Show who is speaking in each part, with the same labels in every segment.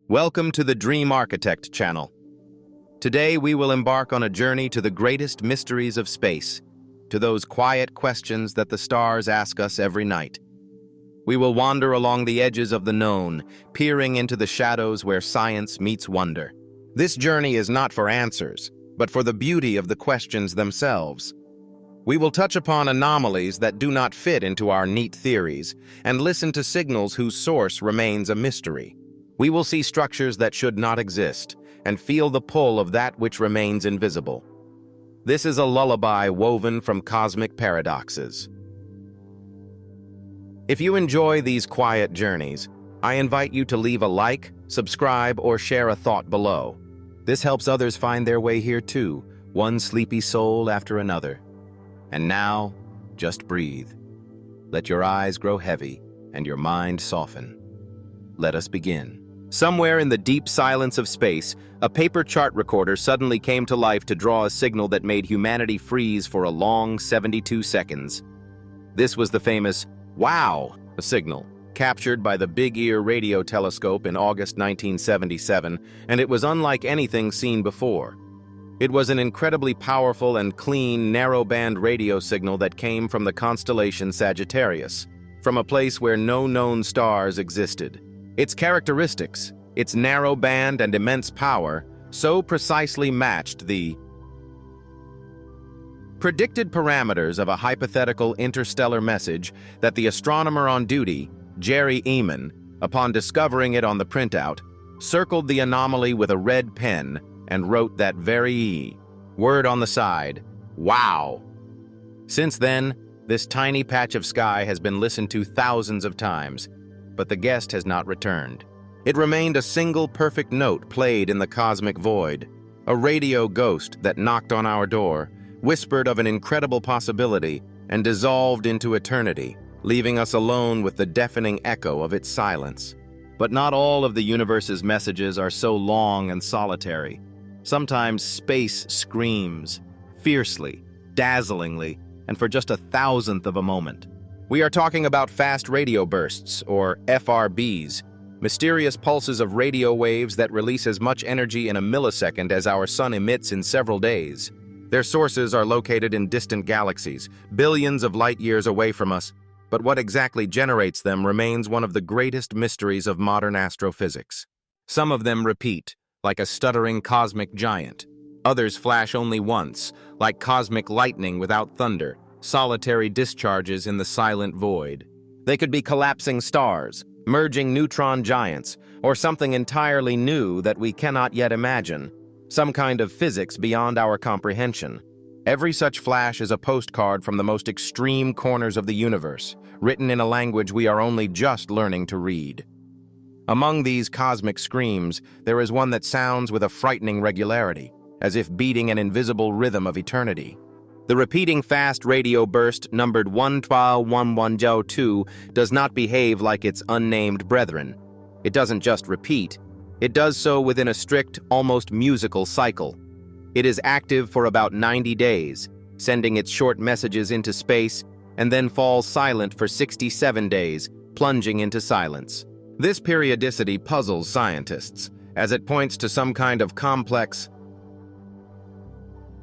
Speaker 1: Welcome to the Dream Architect channel. Today we will embark on a journey to the greatest mysteries of space, to those quiet questions that the stars ask us every night. We will wander along the edges of the known, peering into the shadows where science meets wonder. This journey is not for answers, but for the beauty of the questions themselves. We will touch upon anomalies that do not fit into our neat theories, and listen to signals whose source remains a mystery. We will see structures that should not exist, and feel the pull of that which remains invisible. This is a lullaby woven from cosmic paradoxes. If you enjoy these quiet journeys, I invite you to leave a like, subscribe, or share a thought below. This helps others find their way here too, one sleepy soul after another. And now, just breathe. Let your eyes grow heavy and your mind soften. Let us begin. Somewhere in the deep silence of space, a paper chart recorder suddenly came to life to draw a signal that made humanity freeze for a long 72 seconds. This was the famous "Wow" signal, captured by the Big Ear radio telescope in August 1977, and it was unlike anything seen before. It was an incredibly powerful and clean narrowband radio signal that came from the constellation Sagittarius, from a place where no known stars existed. Its characteristics, its narrow band and immense power, so precisely matched the predicted parameters of a hypothetical interstellar message that the astronomer on duty, Jerry Eman, upon discovering it on the printout, circled the anomaly with a red pen and wrote that very word on the side, "Wow." Since then, this tiny patch of sky has been listened to thousands of times, but the guest has not returned. It remained a single perfect note played in the cosmic void, a radio ghost that knocked on our door, whispered of an incredible possibility, and dissolved into eternity, leaving us alone with the deafening echo of its silence. But not all of the universe's messages are so long and solitary. Sometimes space screams, fiercely, dazzlingly, and for just a thousandth of a moment. We are talking about fast radio bursts, or FRBs, mysterious pulses of radio waves that release as much energy in a millisecond as our sun emits in several days. Their sources are located in distant galaxies, billions of light years away from us, but what exactly generates them remains one of the greatest mysteries of modern astrophysics. Some of them repeat, like a stuttering cosmic giant. Others flash only once, like cosmic lightning without thunder, solitary discharges in the silent void. They could be collapsing stars, merging neutron giants, or something entirely new that we cannot yet imagine, some kind of physics beyond our comprehension. Every such flash is a postcard from the most extreme corners of the universe, written in a language we are only just learning to read. Among these cosmic screams, there is one that sounds with a frightening regularity, as if beating an invisible rhythm of eternity. The repeating fast radio burst numbered 1121102 does not behave like its unnamed brethren. It doesn't just repeat, it does so within a strict, almost musical cycle. It is active for about 90 days, sending its short messages into space, and then falls silent for 67 days, plunging into silence. This periodicity puzzles scientists, as it points to some kind of complex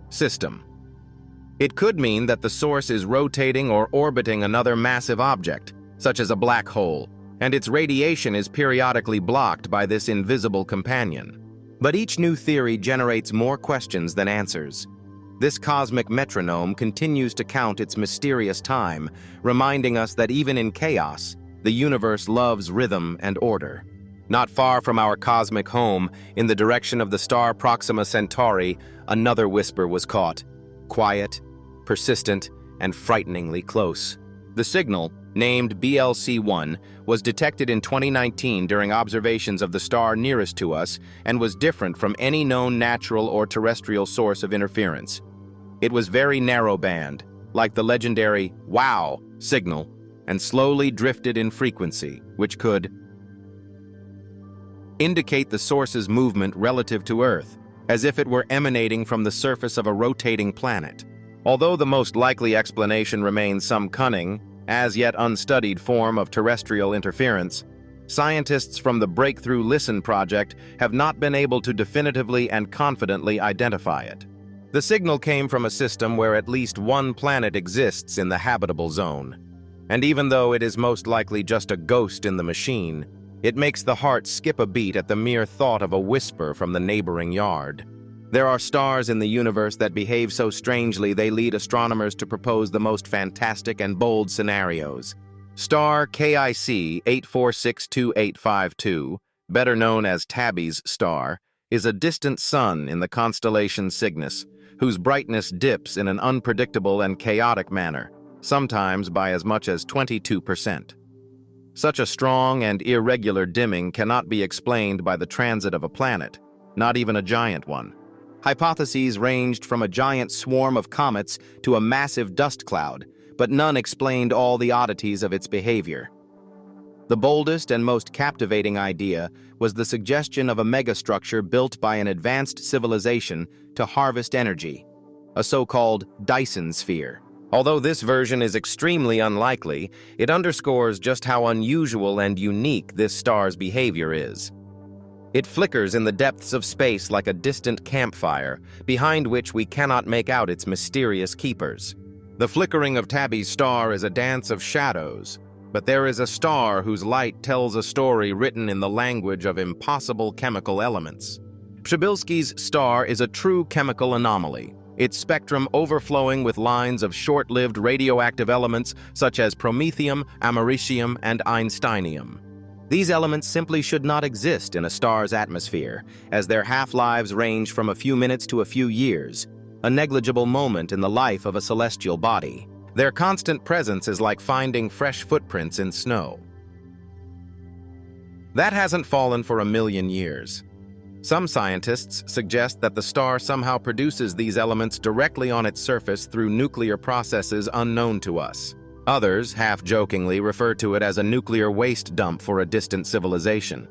Speaker 1: system. It could mean that the source is rotating or orbiting another massive object, such as a black hole, and its radiation is periodically blocked by this invisible companion. But each new theory generates more questions than answers. This cosmic metronome continues to count its mysterious time, reminding us that even in chaos, the universe loves rhythm and order. Not far from our cosmic home, in the direction of the star Proxima Centauri, another whisper was caught. Quiet, persistent, and frighteningly close. The signal, named BLC-1, was detected in 2019 during observations of the star nearest to us and was different from any known natural or terrestrial source of interference. It was very narrowband, like the legendary "Wow" signal, and slowly drifted in frequency, which could indicate the source's movement relative to Earth, as if it were emanating from the surface of a rotating planet. Although the most likely explanation remains some cunning, as yet unstudied form of terrestrial interference, Scientists from the Breakthrough Listen project have not been able to definitively and confidently identify it. The signal came from a system where at least one planet exists in the habitable zone. And even though it is most likely just a ghost in the machine, it makes the heart skip a beat at the mere thought of a whisper from the neighboring yard. There are stars in the universe that behave so strangely they lead astronomers to propose the most fantastic and bold scenarios. Star KIC 8462852, better known as Tabby's star, is a distant sun in the constellation Cygnus, whose brightness dips in an unpredictable and chaotic manner, sometimes by as much as 22%. Such a strong and irregular dimming cannot be explained by the transit of a planet, not even a giant one. Hypotheses ranged from a giant swarm of comets to a massive dust cloud, but none explained all the oddities of its behavior. The boldest and most captivating idea was the suggestion of a megastructure built by an advanced civilization to harvest energy, a so-called Dyson sphere. Although this version is extremely unlikely, it underscores just how unusual and unique this star's behavior is. It flickers in the depths of space like a distant campfire, behind which we cannot make out its mysterious keepers. The flickering of Tabby's star is a dance of shadows, but there is a star whose light tells a story written in the language of impossible chemical elements. Przybylski's star is a true chemical anomaly, its spectrum overflowing with lines of short-lived radioactive elements such as promethium, americium, and einsteinium. These elements simply should not exist in a star's atmosphere, as their half-lives range from a few minutes to a few years, a negligible moment in the life of a celestial body. Their constant presence is like finding fresh footprints in snow. That hasn't fallen for 1,000,000 years. Some scientists suggest that the star somehow produces these elements directly on its surface through nuclear processes unknown to us. Others, half-jokingly, refer to it as a nuclear waste dump for a distant civilization.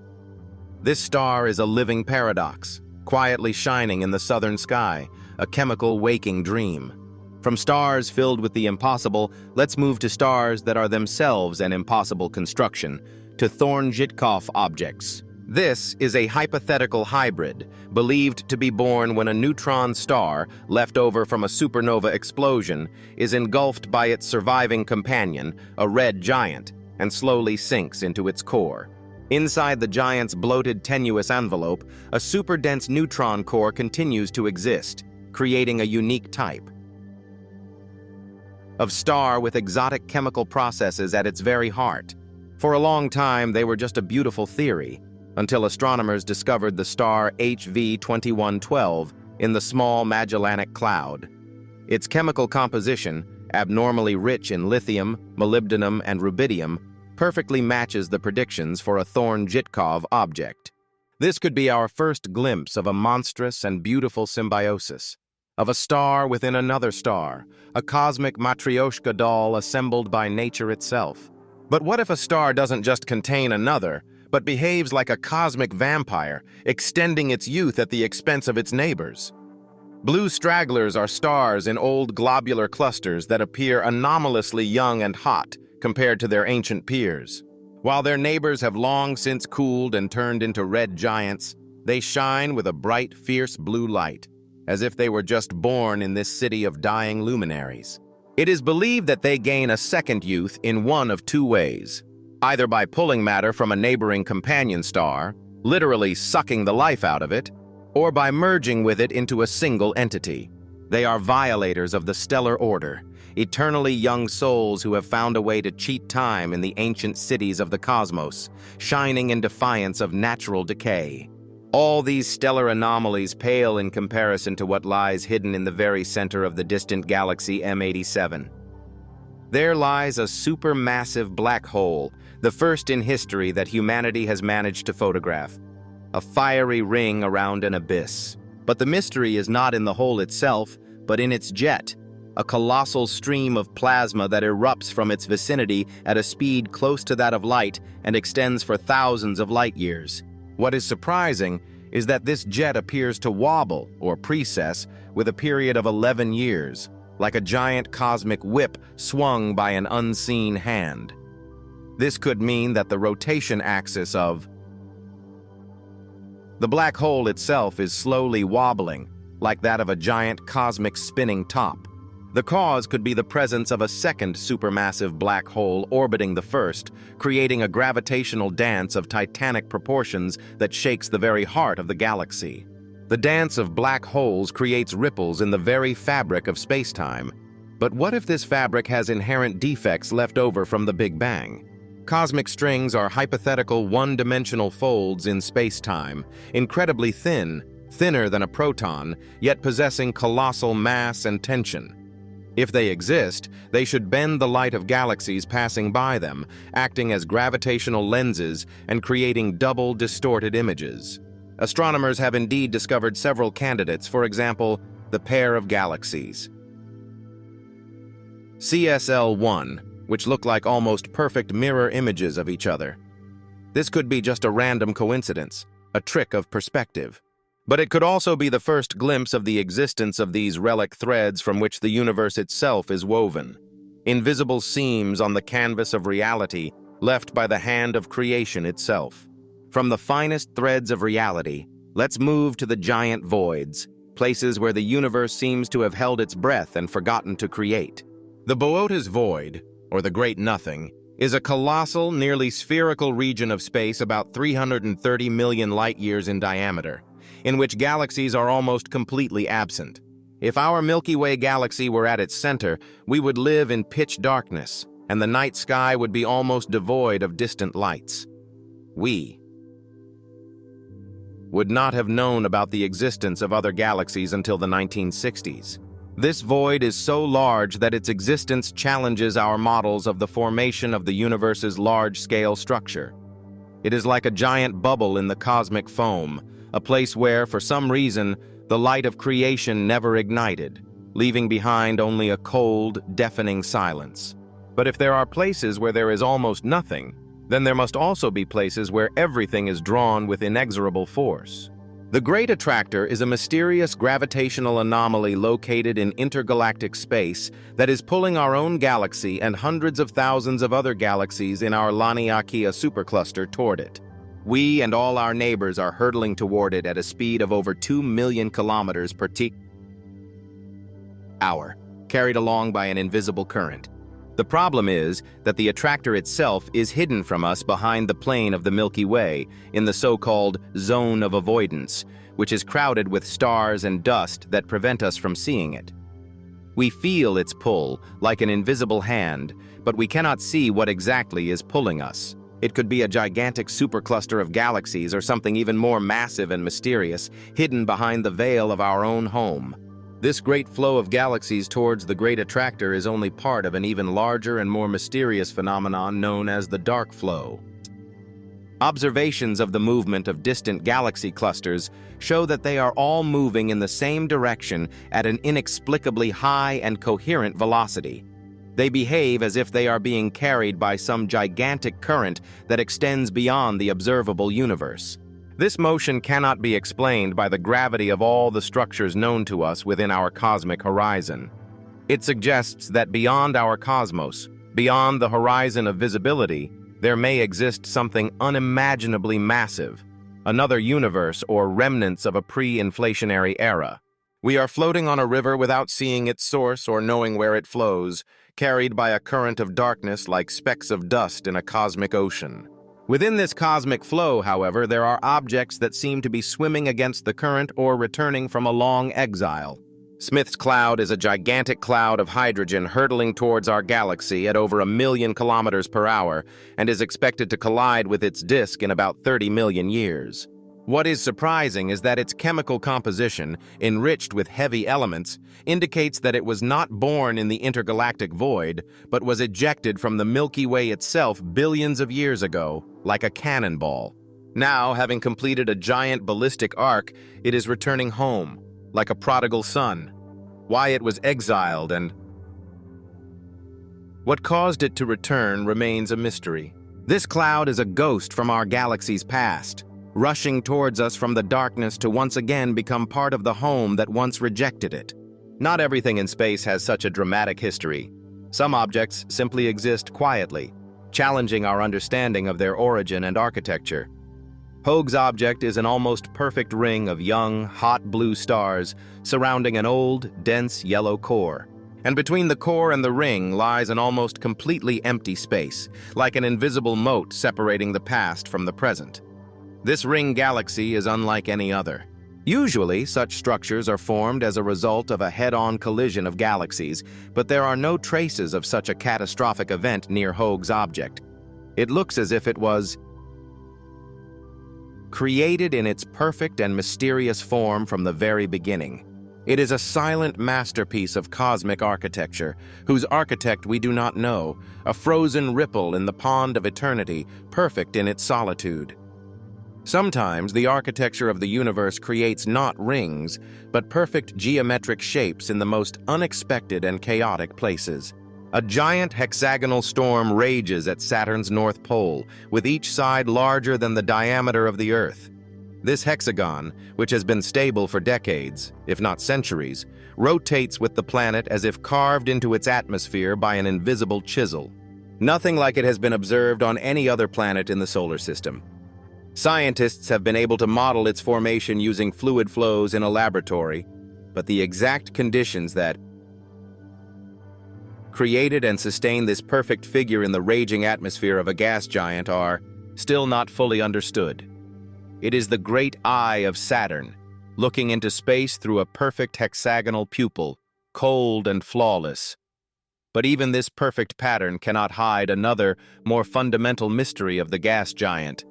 Speaker 1: This star is a living paradox, quietly shining in the southern sky, a chemical waking dream. From stars filled with the impossible, let's move to stars that are themselves an impossible construction, to Thorne-Zhitkov objects. This is a hypothetical hybrid, believed to be born when a neutron star, left over from a supernova explosion, is engulfed by its surviving companion, a red giant, and slowly sinks into its core. Inside the giant's bloated, tenuous envelope, a super-dense neutron core continues to exist, creating a unique type of star with exotic chemical processes at its very heart. For a long time, they were just a beautiful theory, until astronomers discovered the star HV 2112 in the small Magellanic Cloud. Its chemical composition, abnormally rich in lithium, molybdenum, and rubidium, perfectly matches the predictions for a Thorne-Zhitkov object. This could be our first glimpse of a monstrous and beautiful symbiosis, of a star within another star, a cosmic Matryoshka doll assembled by nature itself. But what if a star doesn't just contain another, but behaves like a cosmic vampire, extending its youth at the expense of its neighbors? Blue stragglers are stars in old globular clusters that appear anomalously young and hot compared to their ancient peers. While their neighbors have long since cooled and turned into red giants, they shine with a bright, fierce blue light, as if they were just born in this city of dying luminaries. It is believed that they gain a second youth in one of two ways: either by pulling matter from a neighboring companion star, literally sucking the life out of it, or by merging with it into a single entity. They are violators of the stellar order, eternally young souls who have found a way to cheat time in the ancient cities of the cosmos, shining in defiance of natural decay. All these stellar anomalies pale in comparison to what lies hidden in the very center of the distant galaxy M87. There lies a supermassive black hole, the first in history that humanity has managed to photograph. A fiery ring around an abyss. But the mystery is not in the hole itself, but in its jet, a colossal stream of plasma that erupts from its vicinity at a speed close to that of light and extends for thousands of light years. What is surprising is that this jet appears to wobble, or precess, with a period of 11 years, like a giant cosmic whip swung by an unseen hand. This could mean that the rotation axis of the black hole itself is slowly wobbling, like that of a giant cosmic spinning top. The cause could be the presence of a second supermassive black hole orbiting the first, creating a gravitational dance of titanic proportions that shakes the very heart of the galaxy. The dance of black holes creates ripples in the very fabric of space-time. But what if this fabric has inherent defects left over from the Big Bang? Cosmic strings are hypothetical one-dimensional folds in space-time, incredibly thin, thinner than a proton, yet possessing colossal mass and tension. If they exist, they should bend the light of galaxies passing by them, acting as gravitational lenses and creating double distorted images. Astronomers have indeed discovered several candidates, for example, the pair of galaxies CSL-1, which look like almost perfect mirror images of each other. This could be just a random coincidence, a trick of perspective. But it could also be the first glimpse of the existence of these relic threads from which the universe itself is woven. Invisible seams on the canvas of reality left by the hand of creation itself. From the finest threads of reality, let's move to the giant voids, places where the universe seems to have held its breath and forgotten to create. The Boötes Void, or the Great Nothing, is a colossal, nearly spherical region of space about 330 million light-years in diameter, in which galaxies are almost completely absent. If our Milky Way galaxy were at its center, we would live in pitch darkness, and the night sky would be almost devoid of distant lights. We would not have known about the existence of other galaxies until the 1960s. This void is so large that its existence challenges our models of the formation of the universe's large-scale structure. It is like a giant bubble in the cosmic foam, a place where, for some reason, the light of creation never ignited, leaving behind only a cold, deafening silence. But if there are places where there is almost nothing, then there must also be places where everything is drawn with inexorable force. The Great Attractor is a mysterious gravitational anomaly located in intergalactic space that is pulling our own galaxy and hundreds of thousands of other galaxies in our Laniakea supercluster toward it. We and all our neighbors are hurtling toward it at a speed of over 2 million kilometers per hour, carried along by an invisible current. The problem is that the attractor itself is hidden from us behind the plane of the Milky Way in the so-called zone of avoidance, which is crowded with stars and dust that prevent us from seeing it. We feel its pull, like an invisible hand, but we cannot see what exactly is pulling us. It could be a gigantic supercluster of galaxies or something even more massive and mysterious, hidden behind the veil of our own home. This great flow of galaxies towards the Great Attractor is only part of an even larger and more mysterious phenomenon known as the dark flow. Observations of the movement of distant galaxy clusters show that they are all moving in the same direction at an inexplicably high and coherent velocity. They behave as if they are being carried by some gigantic current that extends beyond the observable universe. This motion cannot be explained by the gravity of all the structures known to us within our cosmic horizon. It suggests that beyond our cosmos, beyond the horizon of visibility, there may exist something unimaginably massive, another universe or remnants of a pre-inflationary era. We are floating on a river without seeing its source or knowing where it flows, carried by a current of darkness like specks of dust in a cosmic ocean. Within this cosmic flow, however, there are objects that seem to be swimming against the current or returning from a long exile. Smith's cloud is a gigantic cloud of hydrogen hurtling towards our galaxy at over 1 million kilometers per hour and is expected to collide with its disk in about 30 million years. What is surprising is that its chemical composition, enriched with heavy elements, indicates that it was not born in the intergalactic void, but was ejected from the Milky Way itself billions of years ago, like a cannonball. Now, having completed a giant ballistic arc, it is returning home, like a prodigal son. Why it was exiled and what caused it to return remains a mystery. This cloud is a ghost from our galaxy's past, rushing towards us from the darkness to once again become part of the home that once rejected it. Not everything in space has such a dramatic history. Some objects simply exist quietly, challenging our understanding of their origin and architecture. Hoag's object is an almost perfect ring of young, hot blue stars surrounding an old, dense yellow core. And between the core and the ring lies an almost completely empty space, like an invisible moat separating the past from the present. This ring galaxy is unlike any other. Usually, such structures are formed as a result of a head-on collision of galaxies, but there are no traces of such a catastrophic event near Hoag's object. It looks as if it was created in its perfect and mysterious form from the very beginning. It is a silent masterpiece of cosmic architecture, whose architect we do not know, a frozen ripple in the pond of eternity, perfect in its solitude. Sometimes the architecture of the universe creates not rings, but perfect geometric shapes in the most unexpected and chaotic places. A giant hexagonal storm rages at Saturn's North Pole, with each side larger than the diameter of the Earth. This hexagon, which has been stable for decades, if not centuries, rotates with the planet as if carved into its atmosphere by an invisible chisel. Nothing like it has been observed on any other planet in the solar system. Scientists have been able to model its formation using fluid flows in a laboratory, but the exact conditions that created and sustained this perfect figure in the raging atmosphere of a gas giant are still not fully understood. It is the great eye of Saturn, looking into space through a perfect hexagonal pupil, cold and flawless. But even this perfect pattern cannot hide another, more fundamental mystery of the gas giant.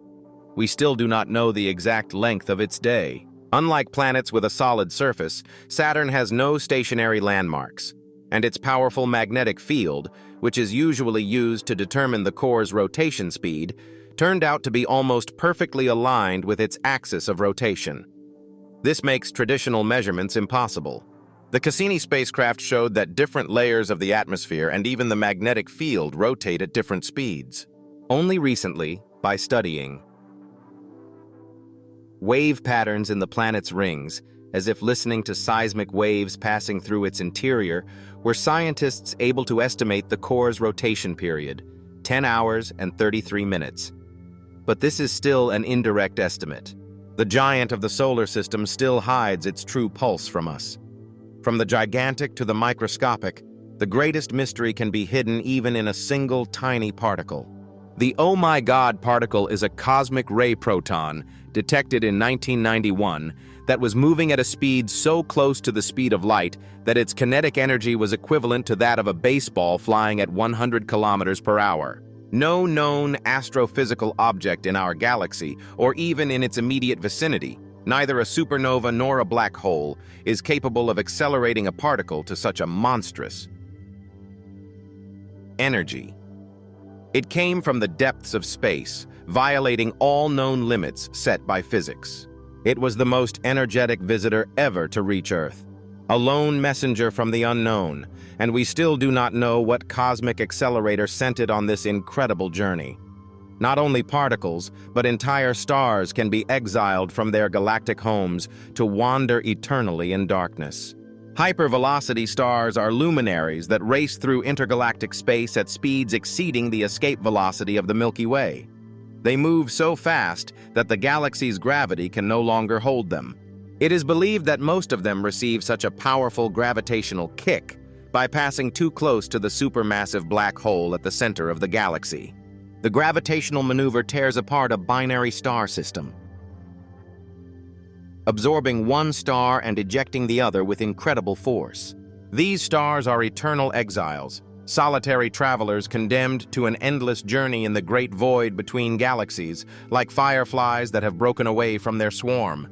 Speaker 1: We still do not know the exact length of its day. Unlike planets with a solid surface, Saturn has no stationary landmarks, and its powerful magnetic field, which is usually used to determine the core's rotation speed, turned out to be almost perfectly aligned with its axis of rotation. This makes traditional measurements impossible. The Cassini spacecraft showed that different layers of the atmosphere and even the magnetic field rotate at different speeds. Only recently, by studying wave patterns in the planet's rings, as if listening to seismic waves passing through its interior, were scientists able to estimate the core's rotation period, 10 hours and 33 minutes. But this is still an indirect estimate. The giant of the solar system still hides its true pulse from us. From the gigantic to the microscopic, the greatest mystery can be hidden even in a single tiny particle. The Oh My God particle is a cosmic ray proton detected in 1991 that was moving at a speed so close to the speed of light that its kinetic energy was equivalent to that of a baseball flying at 100 kilometers per hour. No known astrophysical object in our galaxy, or even in its immediate vicinity, neither a supernova nor a black hole, is capable of accelerating a particle to such a monstrous energy. It came from the depths of space, violating all known limits set by physics. It was the most energetic visitor ever to reach Earth, a lone messenger from the unknown, and we still do not know what cosmic accelerator sent it on this incredible journey. Not only particles, but entire stars can be exiled from their galactic homes to wander eternally in darkness. Hypervelocity stars are luminaries that race through intergalactic space at speeds exceeding the escape velocity of the Milky Way. They move so fast that the galaxy's gravity can no longer hold them. It is believed that most of them receive such a powerful gravitational kick by passing too close to the supermassive black hole at the center of the galaxy. The gravitational maneuver tears apart a binary star system, absorbing one star and ejecting the other with incredible force. These stars are eternal exiles, solitary travelers condemned to an endless journey in the great void between galaxies, like fireflies that have broken away from their swarm.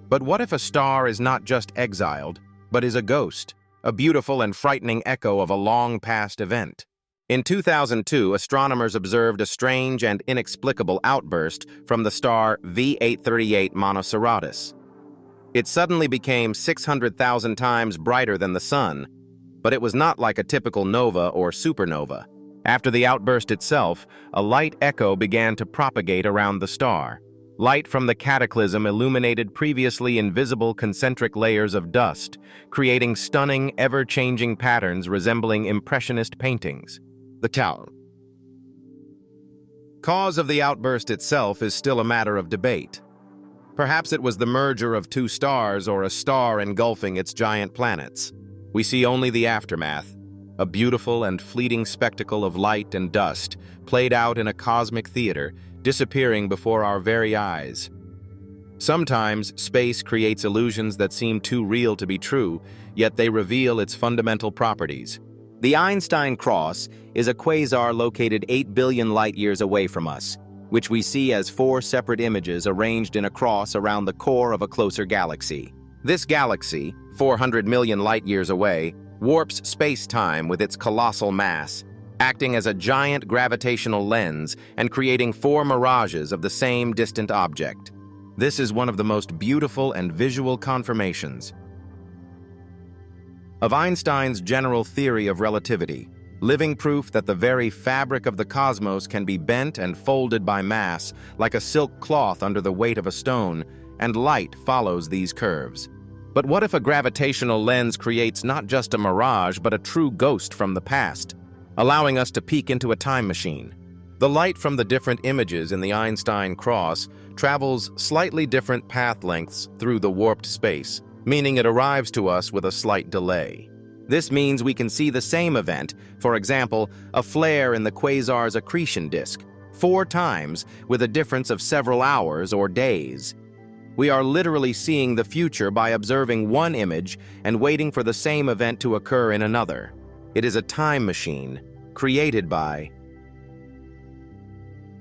Speaker 1: But what if a star is not just exiled, but is a ghost, a beautiful and frightening echo of a long-past event? In 2002, astronomers observed a strange and inexplicable outburst from the star V838 Monocerotis. It suddenly became 600,000 times brighter than the Sun, but it was not like a typical nova or supernova. After the outburst itself, a light echo began to propagate around the star. Light from the cataclysm illuminated previously invisible concentric layers of dust, creating stunning, ever-changing patterns resembling impressionist paintings. The tower. cause of the outburst itself is still a matter of debate. Perhaps it was the merger of two stars or a star engulfing its giant planets. We see only the aftermath, a beautiful and fleeting spectacle of light and dust played out in a cosmic theater, disappearing before our very eyes. Sometimes space creates illusions that seem too real to be true, yet they reveal its fundamental properties. The Einstein cross is a quasar located 8 billion light-years away from us, which we see as 4 separate images arranged in a cross around the core of a closer galaxy. This galaxy, 400 million light-years away, warps space-time with its colossal mass, acting as a giant gravitational lens and creating 4 mirages of the same distant object. This is one of the most beautiful and visual confirmations of Einstein's general theory of relativity, living proof that the very fabric of the cosmos can be bent and folded by mass like a silk cloth under the weight of a stone, and light follows these curves. But what if a gravitational lens creates not just a mirage but a true ghost from the past, allowing us to peek into a time machine? The light from the different images in the Einstein cross travels slightly different path lengths through the warped space, meaning it arrives to us with a slight delay. This means we can see the same event, for example, a flare in the quasar's accretion disk, 4 times with a difference of several hours or days. We are literally seeing the future by observing one image and waiting for the same event to occur in another. It is a time machine created by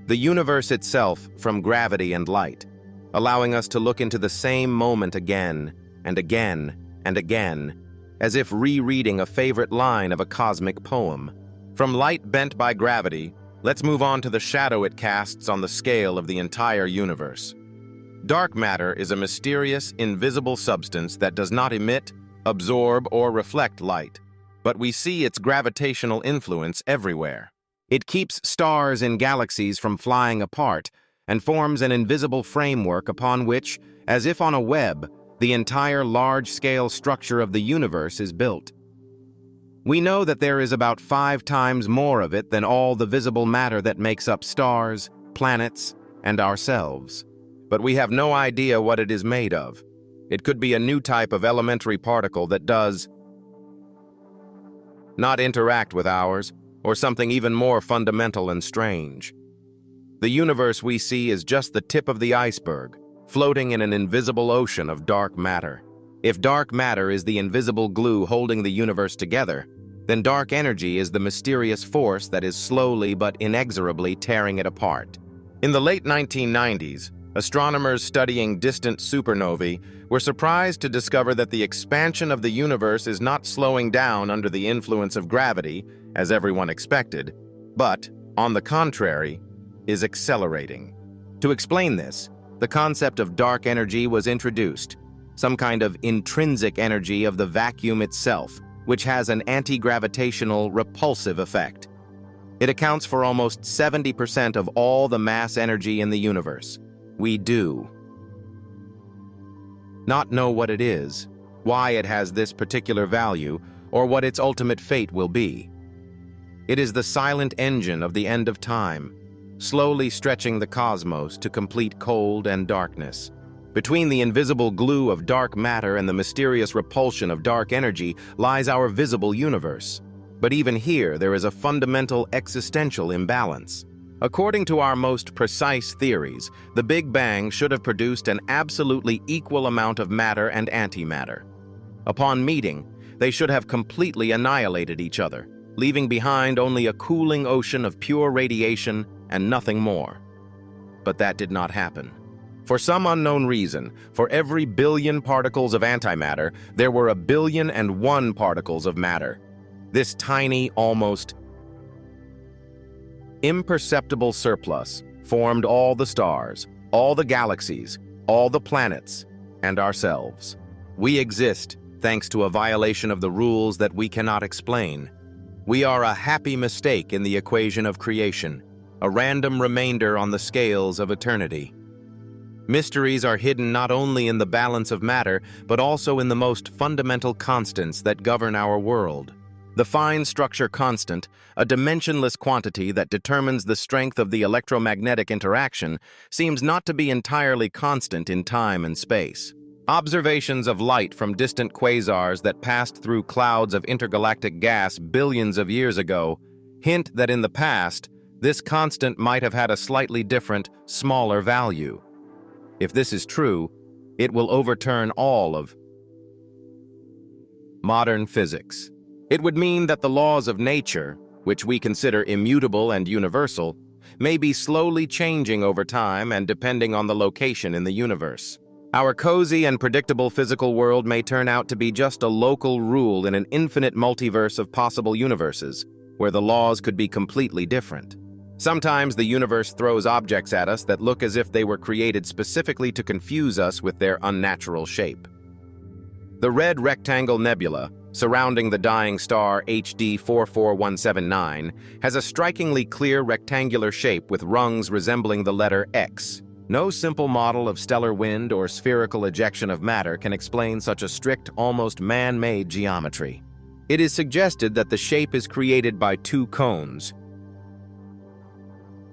Speaker 1: the universe itself from gravity and light, allowing us to look into the same moment again and again and again, as if rereading a favorite line of a cosmic poem. From light bent by gravity, let's move on to the shadow it casts on the scale of the entire universe. Dark matter is a mysterious, invisible substance that does not emit, absorb, or reflect light, but we see its gravitational influence everywhere. It keeps stars in galaxies from flying apart and forms an invisible framework upon which, as if on a web, the entire large-scale structure of the universe is built. We know that there is about 5 times more of it than all the visible matter that makes up stars, planets, and ourselves. But we have no idea what it is made of. It could be a new type of elementary particle that does not interact with ours, or something even more fundamental and strange. The universe we see is just the tip of the iceberg, floating in an invisible ocean of dark matter. If dark matter is the invisible glue holding the universe together, then dark energy is the mysterious force that is slowly but inexorably tearing it apart. In the late 1990s, astronomers studying distant supernovae were surprised to discover that the expansion of the universe is not slowing down under the influence of gravity, as everyone expected, but, on the contrary, is accelerating. To explain this, the concept of dark energy was introduced, some kind of intrinsic energy of the vacuum itself, which has an anti-gravitational repulsive effect. It accounts for almost 70% of all the mass energy in the universe. We do not know what it is, why it has this particular value, or what its ultimate fate will be. It is the silent engine of the end of time, slowly stretching the cosmos to complete cold and darkness. Between the invisible glue of dark matter and the mysterious repulsion of dark energy lies our visible universe. But even here, there is a fundamental existential imbalance. According to our most precise theories, the Big Bang should have produced an absolutely equal amount of matter and antimatter. Upon meeting, they should have completely annihilated each other, leaving behind only a cooling ocean of pure radiation and nothing more. But that did not happen. For some unknown reason, for every billion particles of antimatter, there were 1,000,000,001 particles of matter. This tiny, almost imperceptible surplus formed all the stars, all the galaxies, all the planets, and ourselves. We exist thanks to a violation of the rules that we cannot explain. We are a happy mistake in the equation of creation, a random remainder on the scales of eternity. Mysteries are hidden not only in the balance of matter, but also in the most fundamental constants that govern our world. The fine structure constant, a dimensionless quantity that determines the strength of the electromagnetic interaction, seems not to be entirely constant in time and space. Observations of light from distant quasars that passed through clouds of intergalactic gas billions of years ago hint that in the past, this constant might have had a slightly different, smaller value. If this is true, it will overturn all of modern physics. It would mean that the laws of nature, which we consider immutable and universal, may be slowly changing over time and depending on the location in the universe. Our cozy and predictable physical world may turn out to be just a local rule in an infinite multiverse of possible universes, where the laws could be completely different. Sometimes the universe throws objects at us that look as if they were created specifically to confuse us with their unnatural shape. The red rectangle nebula, surrounding the dying star HD 44179, has a strikingly clear rectangular shape with rungs resembling the letter X. No simple model of stellar wind or spherical ejection of matter can explain such a strict, almost man-made geometry. It is suggested that the shape is created by two cones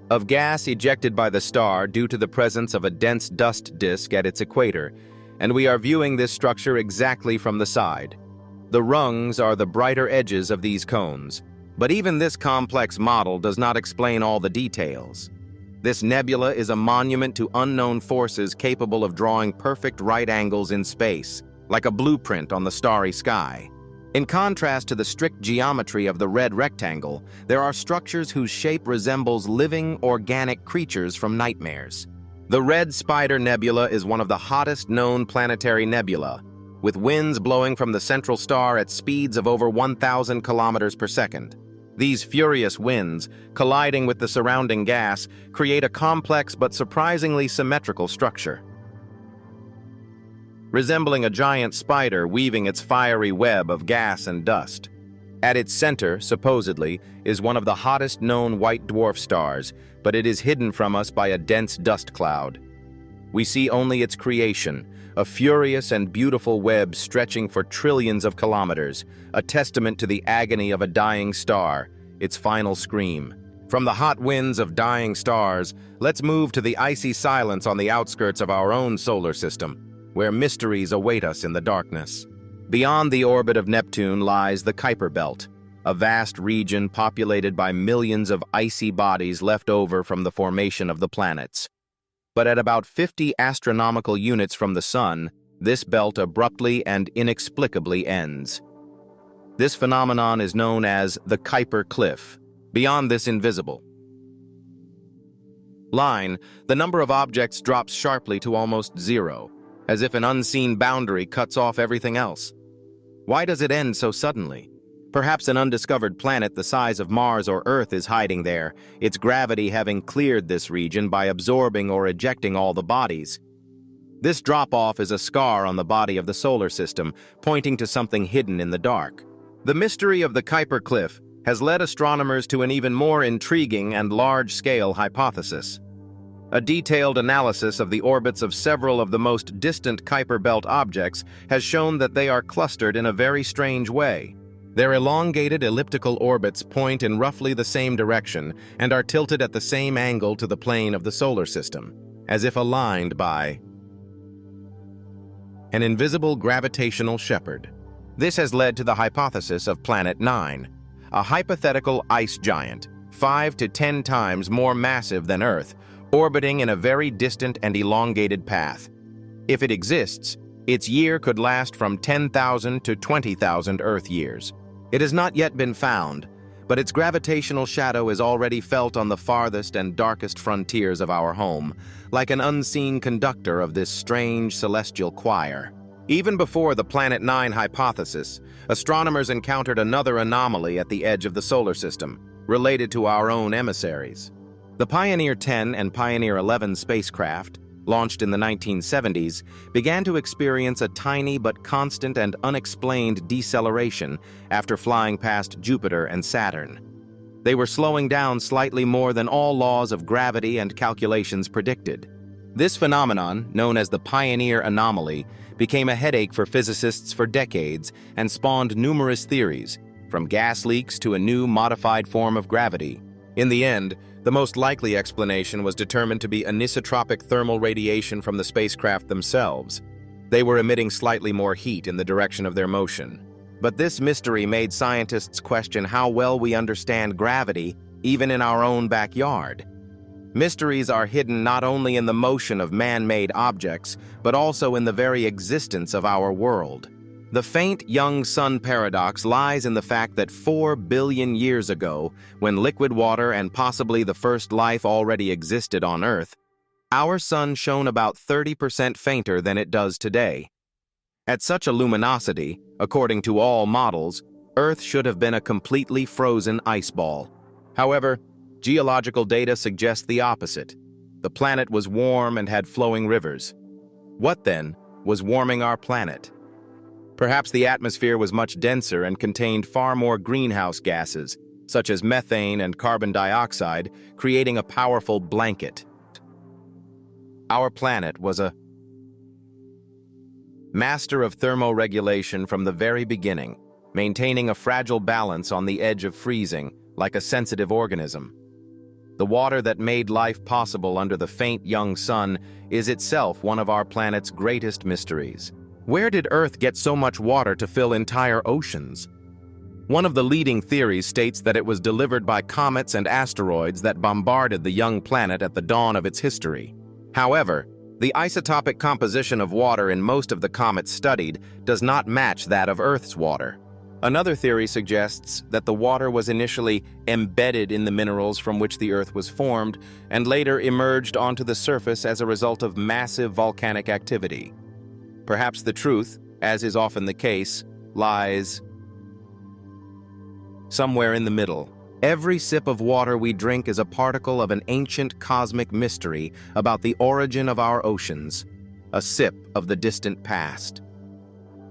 Speaker 1: of gas ejected by the star due to the presence of a dense dust disk at its equator, and we are viewing this structure exactly from the side. The rungs are the brighter edges of these cones, but even this complex model does not explain all the details. This nebula is a monument to unknown forces capable of drawing perfect right angles in space, like a blueprint on the starry sky. In contrast to the strict geometry of the red rectangle, there are structures whose shape resembles living, organic creatures from nightmares. The Red Spider Nebula is one of the hottest known planetary nebulae, with winds blowing from the central star at speeds of over 1,000 kilometers per second. These furious winds, colliding with the surrounding gas, create a complex but surprisingly symmetrical structure, resembling a giant spider weaving its fiery web of gas and dust. At its center, supposedly, is one of the hottest known white dwarf stars, but it is hidden from us by a dense dust cloud. We see only its creation, a furious and beautiful web stretching for trillions of kilometers, a testament to the agony of a dying star, its final scream. From the hot winds of dying stars, let's move to the icy silence on the outskirts of our own solar system, where mysteries await us in the darkness. Beyond the orbit of Neptune lies the Kuiper Belt, a vast region populated by millions of icy bodies left over from the formation of the planets. But at about 50 astronomical units from the Sun, this belt abruptly and inexplicably ends. This phenomenon is known as the Kuiper Cliff. Beyond this invisible line, the number of objects drops sharply to almost zero, as if an unseen boundary cuts off everything else. Why does it end so suddenly? Perhaps an undiscovered planet the size of Mars or Earth is hiding there, its gravity having cleared this region by absorbing or ejecting all the bodies. This drop-off is a scar on the body of the solar system, pointing to something hidden in the dark. The mystery of the Kuiper Cliff has led astronomers to an even more intriguing and large-scale hypothesis. A detailed analysis of the orbits of several of the most distant Kuiper Belt objects has shown that they are clustered in a very strange way. Their elongated elliptical orbits point in roughly the same direction and are tilted at the same angle to the plane of the solar system, as if aligned by an invisible gravitational shepherd. This has led to the hypothesis of Planet 9, a hypothetical ice giant, 5 to 10 times more massive than Earth, orbiting in a very distant and elongated path. If it exists, its year could last from 10,000 to 20,000 Earth years. It has not yet been found, but its gravitational shadow is already felt on the farthest and darkest frontiers of our home, like an unseen conductor of this strange celestial choir. Even before the Planet 9 hypothesis, astronomers encountered another anomaly at the edge of the solar system, related to our own emissaries. The Pioneer 10 and Pioneer 11 spacecraft, launched in the 1970s, began to experience a tiny but constant and unexplained deceleration after flying past Jupiter and Saturn. They were slowing down slightly more than all laws of gravity and calculations predicted. This phenomenon, known as the Pioneer anomaly, became a headache for physicists for decades and spawned numerous theories, from gas leaks to a new modified form of gravity. In the end, the most likely explanation was determined to be anisotropic thermal radiation from the spacecraft themselves. They were emitting slightly more heat in the direction of their motion. But this mystery made scientists question how well we understand gravity, even in our own backyard. Mysteries are hidden not only in the motion of man-made objects, but also in the very existence of our world. The faint young sun paradox lies in the fact that 4 billion years ago, when liquid water and possibly the first life already existed on Earth, our sun shone about 30% fainter than it does today. At such a luminosity, according to all models, Earth should have been a completely frozen ice ball. However, geological data suggest the opposite. The planet was warm and had flowing rivers. What, then, was warming our planet? Perhaps the atmosphere was much denser and contained far more greenhouse gases, such as methane and carbon dioxide, creating a powerful blanket. Our planet was a master of thermoregulation from the very beginning, maintaining a fragile balance on the edge of freezing, like a sensitive organism. The water that made life possible under the faint young sun is itself one of our planet's greatest mysteries. Where did Earth get so much water to fill entire oceans? One of the leading theories states that it was delivered by comets and asteroids that bombarded the young planet at the dawn of its history. However, the isotopic composition of water in most of the comets studied does not match that of Earth's water. Another theory suggests that the water was initially embedded in the minerals from which the Earth was formed and later emerged onto the surface as a result of massive volcanic activity. Perhaps the truth, as is often the case, lies somewhere in the middle. Every sip of water we drink is a particle of an ancient cosmic mystery about the origin of our oceans, a sip of the distant past.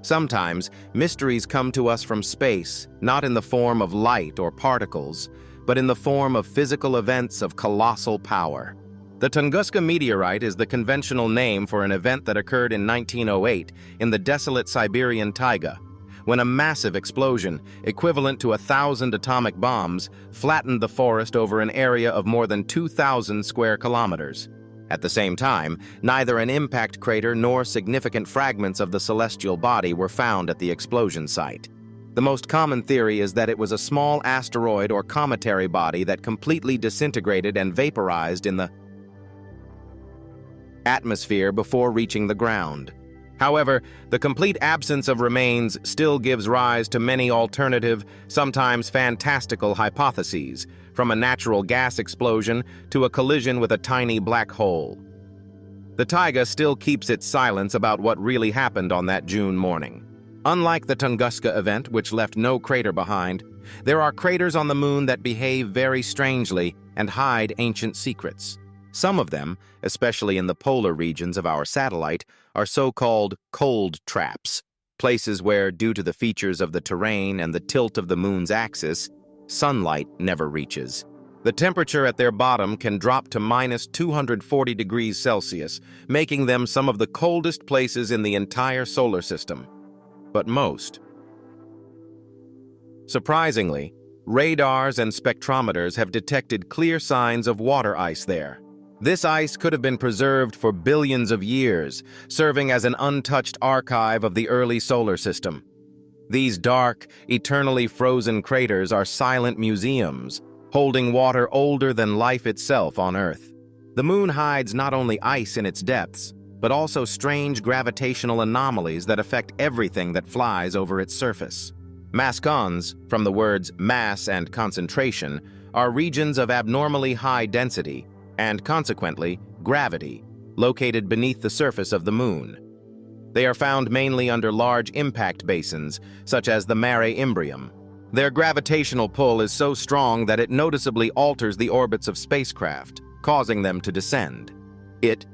Speaker 1: Sometimes, mysteries come to us from space, not in the form of light or particles, but in the form of physical events of colossal power. The Tunguska meteorite is the conventional name for an event that occurred in 1908 in the desolate Siberian taiga, when a massive explosion, equivalent to 1,000 atomic bombs, flattened the forest over an area of more than 2,000 square kilometers. At the same time, neither an impact crater nor significant fragments of the celestial body were found at the explosion site. The most common theory is that it was a small asteroid or cometary body that completely disintegrated and vaporized in the atmosphere before reaching the ground. However, the complete absence of remains still gives rise to many alternative, sometimes fantastical hypotheses, from a natural gas explosion to a collision with a tiny black hole. The taiga still keeps its silence about what really happened on that June morning. Unlike the Tunguska event, which left no crater behind, there are craters on the moon that behave very strangely and hide ancient secrets. Some of them, especially in the polar regions of our satellite, are so-called cold traps, places where, due to the features of the terrain and the tilt of the moon's axis, sunlight never reaches. The temperature at their bottom can drop to minus 240 degrees Celsius, making them some of the coldest places in the entire solar system. But most. Surprisingly, radars and spectrometers have detected clear signs of water ice there. This ice could have been preserved for billions of years, serving as an untouched archive of the early solar system. These dark, eternally frozen craters are silent museums, holding water older than life itself on Earth. The moon hides not only ice in its depths, but also strange gravitational anomalies that affect everything that flies over its surface. Mascons, from the words mass and concentration, are regions of abnormally high density, and consequently, gravity, located beneath the surface of the moon. They are found mainly under large impact basins, such as the Mare Imbrium. Their gravitational pull is so strong that it noticeably alters the orbits of spacecraft, causing them to descend. It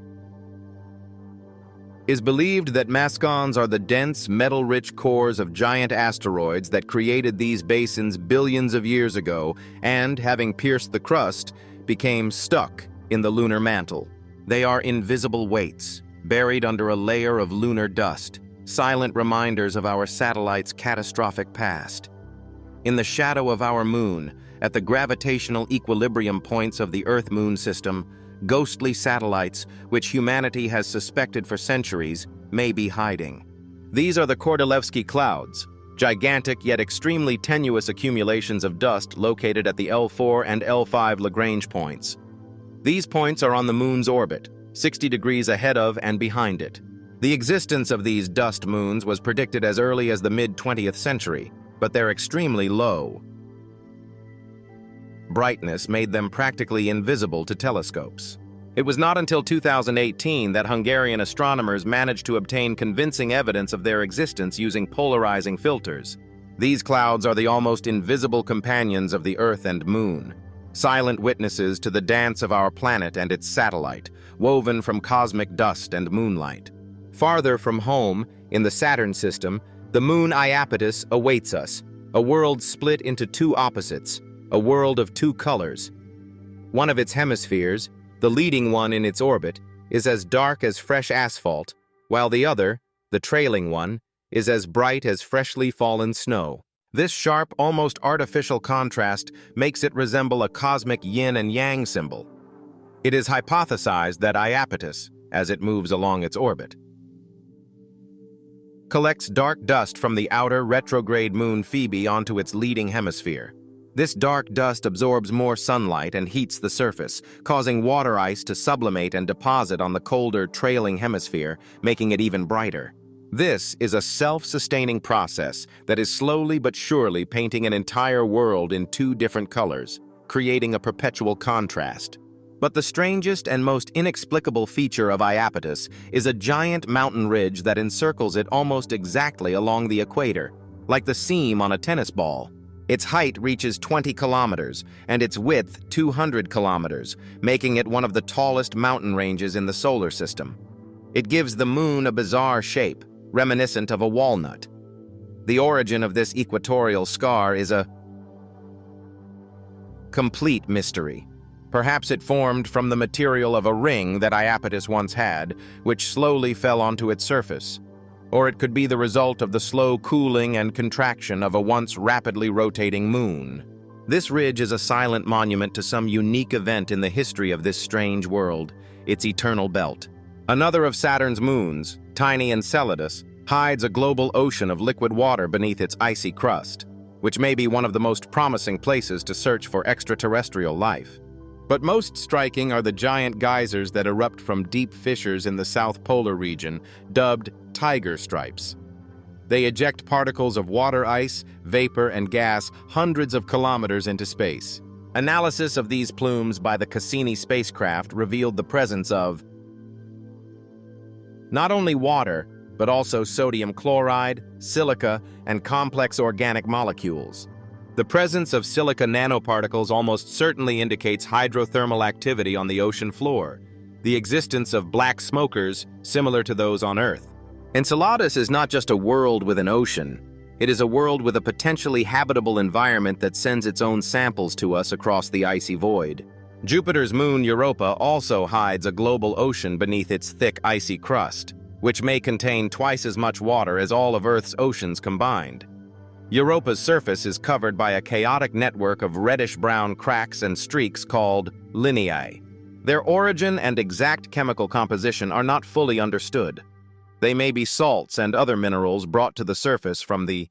Speaker 1: is believed that mascons are the dense, metal-rich cores of giant asteroids that created these basins billions of years ago and, having pierced the crust, became stuck in the lunar mantle. They are invisible weights, buried under a layer of lunar dust, silent reminders of our satellite's catastrophic past. In the shadow of our moon, at the gravitational equilibrium points of the Earth-Moon system, ghostly satellites, which humanity has suspected for centuries, may be hiding. These are the Kordylewski clouds, gigantic yet extremely tenuous accumulations of dust located at the L4 and L5 Lagrange points. These points are on the moon's orbit, 60 degrees ahead of and behind it. The existence of these dust moons was predicted as early as the mid-20th century, but they're extremely low. Brightness made them practically invisible to telescopes. It was not until 2018 that Hungarian astronomers managed to obtain convincing evidence of their existence using polarizing filters. These clouds are the almost invisible companions of the Earth and Moon, silent witnesses to the dance of our planet and its satellite, woven from cosmic dust and moonlight. Farther from home, in the Saturn system, the moon Iapetus awaits us, a world split into two opposites, a world of two colors. One of its hemispheres, the leading one in its orbit, is as dark as fresh asphalt, while the other, the trailing one, is as bright as freshly fallen snow. This sharp, almost artificial contrast makes it resemble a cosmic yin and yang symbol. It is hypothesized that Iapetus, as it moves along its orbit, collects dark dust from the outer retrograde moon Phoebe onto its leading hemisphere. This dark dust absorbs more sunlight and heats the surface, causing water ice to sublimate and deposit on the colder, trailing hemisphere, making it even brighter. This is a self-sustaining process that is slowly but surely painting an entire world in two different colors, creating a perpetual contrast. But the strangest and most inexplicable feature of Iapetus is a giant mountain ridge that encircles it almost exactly along the equator, like the seam on a tennis ball. Its height reaches 20 kilometers, and its width 200 kilometers, making it one of the tallest mountain ranges in the solar system. It gives the moon a bizarre shape, reminiscent of a walnut. The origin of this equatorial scar is a complete mystery. Perhaps it formed from the material of a ring that Iapetus once had, which slowly fell onto its surface. Or it could be the result of the slow cooling and contraction of a once rapidly rotating moon. This ridge is a silent monument to some unique event in the history of this strange world, its eternal belt. Another of Saturn's moons, tiny Enceladus, hides a global ocean of liquid water beneath its icy crust, which may be one of the most promising places to search for extraterrestrial life. But most striking are the giant geysers that erupt from deep fissures in the South Polar region, dubbed tiger stripes. They eject particles of water ice, vapor, and gas hundreds of kilometers into space. Analysis of these plumes by the Cassini spacecraft revealed the presence of not only water, but also sodium chloride, silica, and complex organic molecules. The presence of silica nanoparticles almost certainly indicates hydrothermal activity on the ocean floor, the existence of black smokers similar to those on Earth. Enceladus is not just a world with an ocean. It is a world with a potentially habitable environment that sends its own samples to us across the icy void. Jupiter's moon Europa also hides a global ocean beneath its thick icy crust, which may contain twice as much water as all of Earth's oceans combined. Europa's surface is covered by a chaotic network of reddish-brown cracks and streaks called lineae. Their origin and exact chemical composition are not fully understood. They may be salts and other minerals brought to the surface from the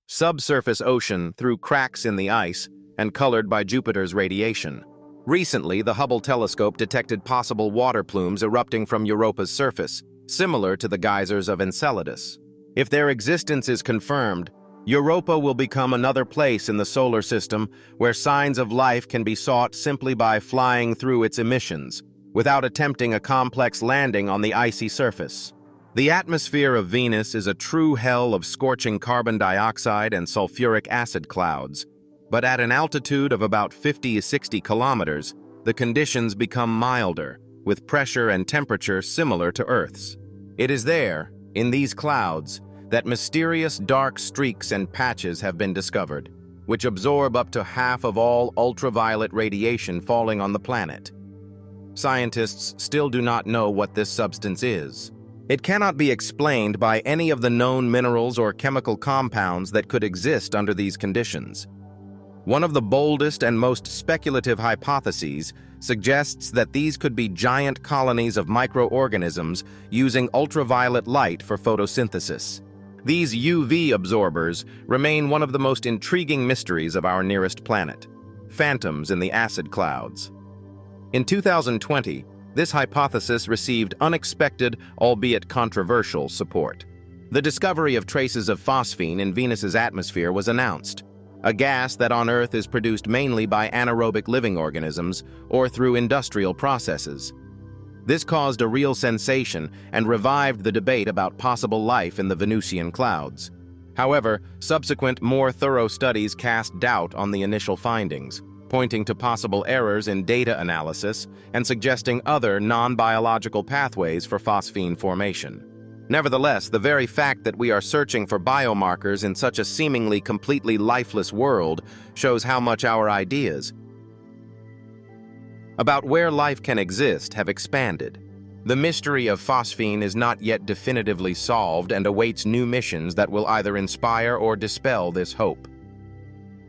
Speaker 1: subsurface ocean through cracks in the ice and colored by Jupiter's radiation. Recently, the Hubble telescope detected possible water plumes erupting from Europa's surface, similar to the geysers of Enceladus. If their existence is confirmed, Europa will become another place in the solar system where signs of life can be sought simply by flying through its emissions, without attempting a complex landing on the icy surface. The atmosphere of Venus is a true hell of scorching carbon dioxide and sulfuric acid clouds, but at an altitude of about 50 to 60 kilometers, the conditions become milder, with pressure and temperature similar to Earth's. It is there, in these clouds, that mysterious dark streaks and patches have been discovered, which absorb up to half of all ultraviolet radiation falling on the planet. Scientists still do not know what this substance is, It cannot be explained by any of the known minerals or chemical compounds that could exist under these conditions. One of the boldest and most speculative hypotheses suggests that these could be giant colonies of microorganisms using ultraviolet light for photosynthesis. These UV absorbers remain one of the most intriguing mysteries of our nearest planet, phantoms in the acid clouds. In 2020, this hypothesis received unexpected, albeit controversial, support. The discovery of traces of phosphine in Venus's atmosphere was announced, a gas that on Earth is produced mainly by anaerobic living organisms or through industrial processes. This caused a real sensation and revived the debate about possible life in the Venusian clouds. However, subsequent, more thorough studies cast doubt on the initial findings, pointing to possible errors in data analysis and suggesting other non-biological pathways for phosphine formation. Nevertheless, the very fact that we are searching for biomarkers in such a seemingly completely lifeless world shows how much our ideas about where life can exist have expanded. The mystery of phosphine is not yet definitively solved and awaits new missions that will either inspire or dispel this hope.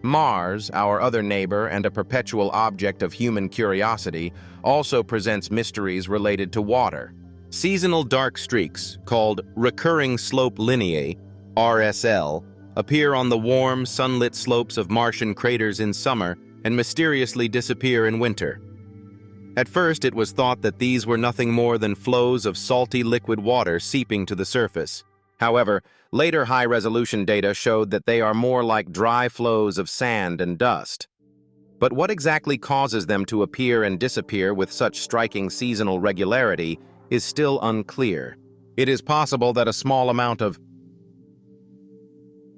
Speaker 1: Mars, our other neighbor and a perpetual object of human curiosity, also presents mysteries related to water. Seasonal dark streaks, called recurring slope lineae, RSL, appear on the warm, sunlit slopes of Martian craters in summer and mysteriously disappear in winter. At first, it was thought that these were nothing more than flows of salty liquid water seeping to the surface. However, later high-resolution data showed that they are more like dry flows of sand and dust. But what exactly causes them to appear and disappear with such striking seasonal regularity is still unclear. It is possible that a small amount of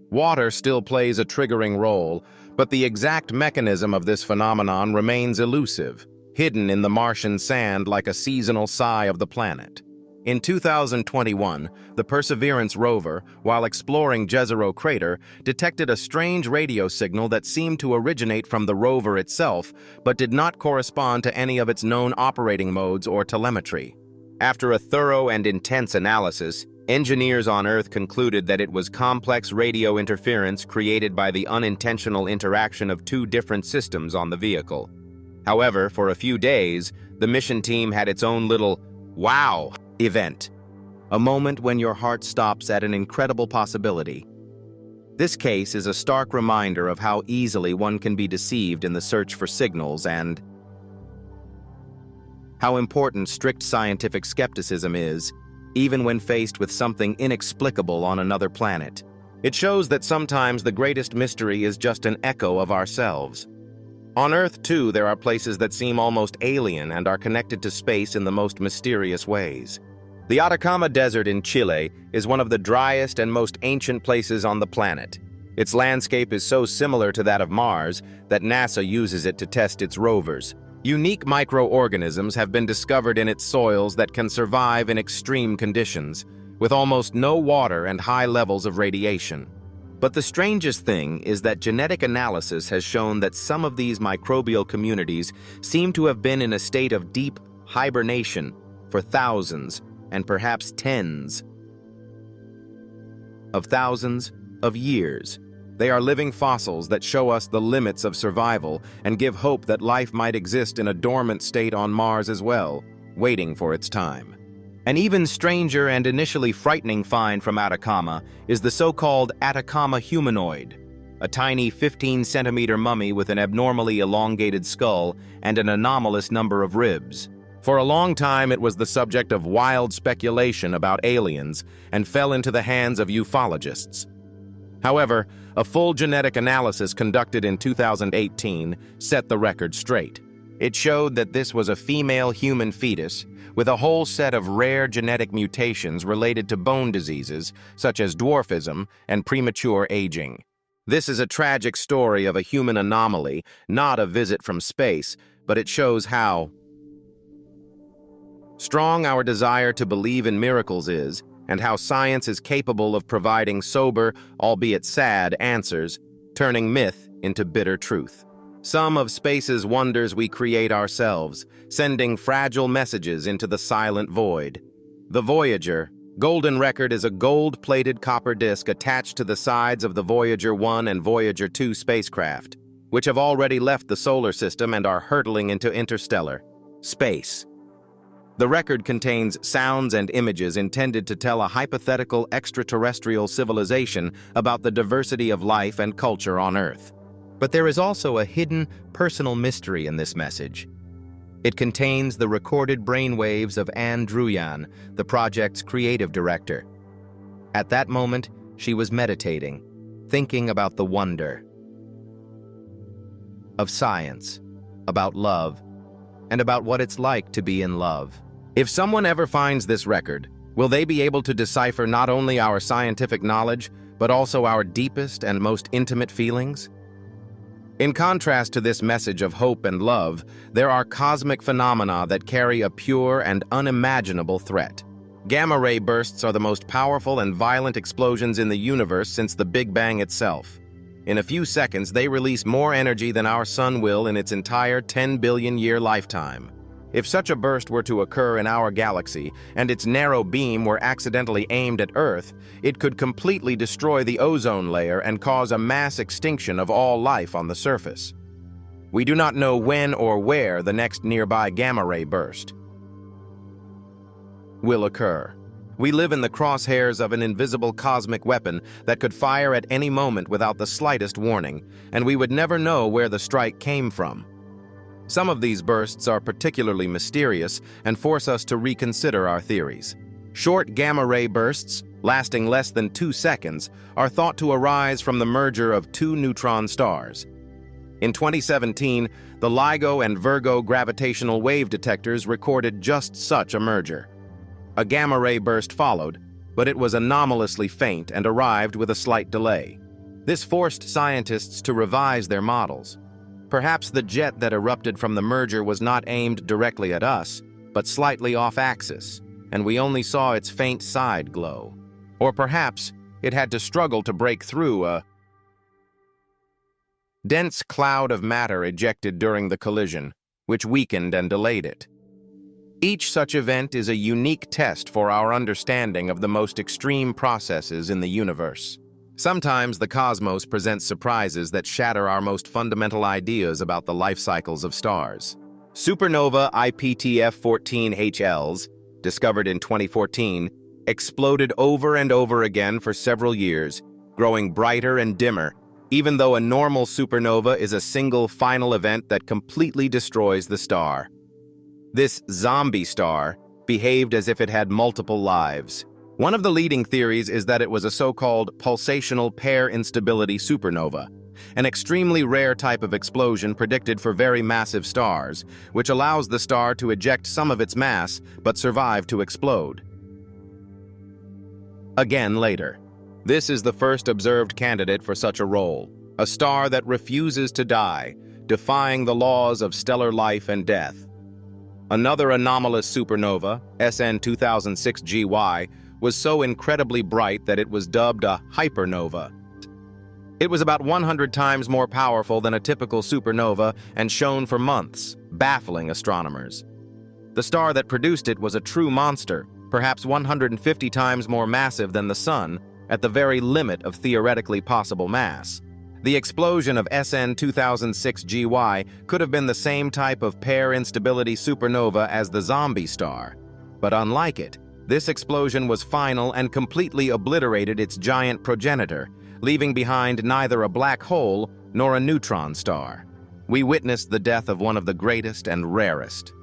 Speaker 1: water still plays a triggering role, but the exact mechanism of this phenomenon remains elusive, hidden in the Martian sand like a seasonal sigh of the planet. In 2021, the Perseverance rover, while exploring Jezero crater, detected a strange radio signal that seemed to originate from the rover itself, but did not correspond to any of its known operating modes or telemetry. After a thorough and intense analysis, engineers on Earth concluded that it was complex radio interference created by the unintentional interaction of two different systems on the vehicle. However, for a few days, the mission team had its own little wow event, a moment when your heart stops at an incredible possibility. This case is a stark reminder of how easily one can be deceived in the search for signals and how important strict scientific skepticism is, even when faced with something inexplicable on another planet. It shows that sometimes the greatest mystery is just an echo of ourselves. On Earth, too, there are places that seem almost alien and are connected to space in the most mysterious ways. The Atacama Desert in Chile is one of the driest and most ancient places on the planet. Its landscape is so similar to that of Mars that NASA uses it to test its rovers. Unique microorganisms have been discovered in its soils that can survive in extreme conditions, with almost no water and high levels of radiation. But the strangest thing is that genetic analysis has shown that some of these microbial communities seem to have been in a state of deep hibernation for thousands and perhaps tens of thousands of years. They are living fossils that show us the limits of survival and give hope that life might exist in a dormant state on Mars as well, waiting for its time. An even stranger and initially frightening find from Atacama is the so-called Atacama humanoid, a tiny 15-centimeter mummy with an abnormally elongated skull and an anomalous number of ribs. For a long time, it was the subject of wild speculation about aliens and fell into the hands of ufologists. However, a full genetic analysis conducted in 2018 set the record straight. It showed that this was a female human fetus with a whole set of rare genetic mutations related to bone diseases such as dwarfism and premature aging. This is a tragic story of a human anomaly, not a visit from space, but it shows how strong our desire to believe in miracles is, and how science is capable of providing sober, albeit sad, answers, turning myth into bitter truth. Some of space's wonders we create ourselves, sending fragile messages into the silent void. The Voyager, Golden Record is a gold-plated copper disc attached to the sides of the Voyager 1 and Voyager 2 spacecraft, which have already left the solar system and are hurtling into interstellar space. The record contains sounds and images intended to tell a hypothetical extraterrestrial civilization about the diversity of life and culture on Earth. But there is also a hidden, personal mystery in this message. It contains the recorded brainwaves of Anne Druyan, the project's creative director. At that moment, she was meditating, thinking about the wonder of science, about love, and about what it's like to be in love. If someone ever finds this record, will they be able to decipher not only our scientific knowledge, but also our deepest and most intimate feelings? In contrast to this message of hope and love, there are cosmic phenomena that carry a pure and unimaginable threat. Gamma-ray bursts are the most powerful and violent explosions in the universe since the Big Bang itself. In a few seconds, they release more energy than our sun will in its entire 10 billion-year lifetime. If such a burst were to occur in our galaxy, and its narrow beam were accidentally aimed at Earth, it could completely destroy the ozone layer and cause a mass extinction of all life on the surface. We do not know when or where the next nearby gamma-ray burst will occur. We live in the crosshairs of an invisible cosmic weapon that could fire at any moment without the slightest warning, and we would never know where the strike came from. Some of these bursts are particularly mysterious and force us to reconsider our theories. Short gamma-ray bursts, lasting less than 2 seconds, are thought to arise from the merger of two neutron stars. In 2017, the LIGO and Virgo gravitational wave detectors recorded just such a merger. A gamma-ray burst followed, but it was anomalously faint and arrived with a slight delay. This forced scientists to revise their models. Perhaps the jet that erupted from the merger was not aimed directly at us, but slightly off-axis, and we only saw its faint side glow. Or perhaps it had to struggle to break through a dense cloud of matter ejected during the collision, which weakened and delayed it. Each such event is a unique test for our understanding of the most extreme processes in the universe. Sometimes the cosmos presents surprises that shatter our most fundamental ideas about the life cycles of stars. Supernova IPTF-14HLs, discovered in 2014, exploded over and over again for several years, growing brighter and dimmer, even though a normal supernova is a single final event that completely destroys the star. This zombie star behaved as if it had multiple lives. One of the leading theories is that it was a so-called pulsational pair instability supernova, an extremely rare type of explosion predicted for very massive stars, which allows the star to eject some of its mass but survive to explode again later. This is the first observed candidate for such a role, a star that refuses to die, defying the laws of stellar life and death. Another anomalous supernova, SN 2006 GY, was so incredibly bright that it was dubbed a hypernova. It was about 100 times more powerful than a typical supernova and shone for months, baffling astronomers. The star that produced it was a true monster, perhaps 150 times more massive than the Sun, at the very limit of theoretically possible mass. The explosion of SN 2006 GY could have been the same type of pair instability supernova as the zombie star, but unlike it, this explosion was final and completely obliterated its giant progenitor, leaving behind neither a black hole nor a neutron star. We witnessed the death of one of the greatest and rarest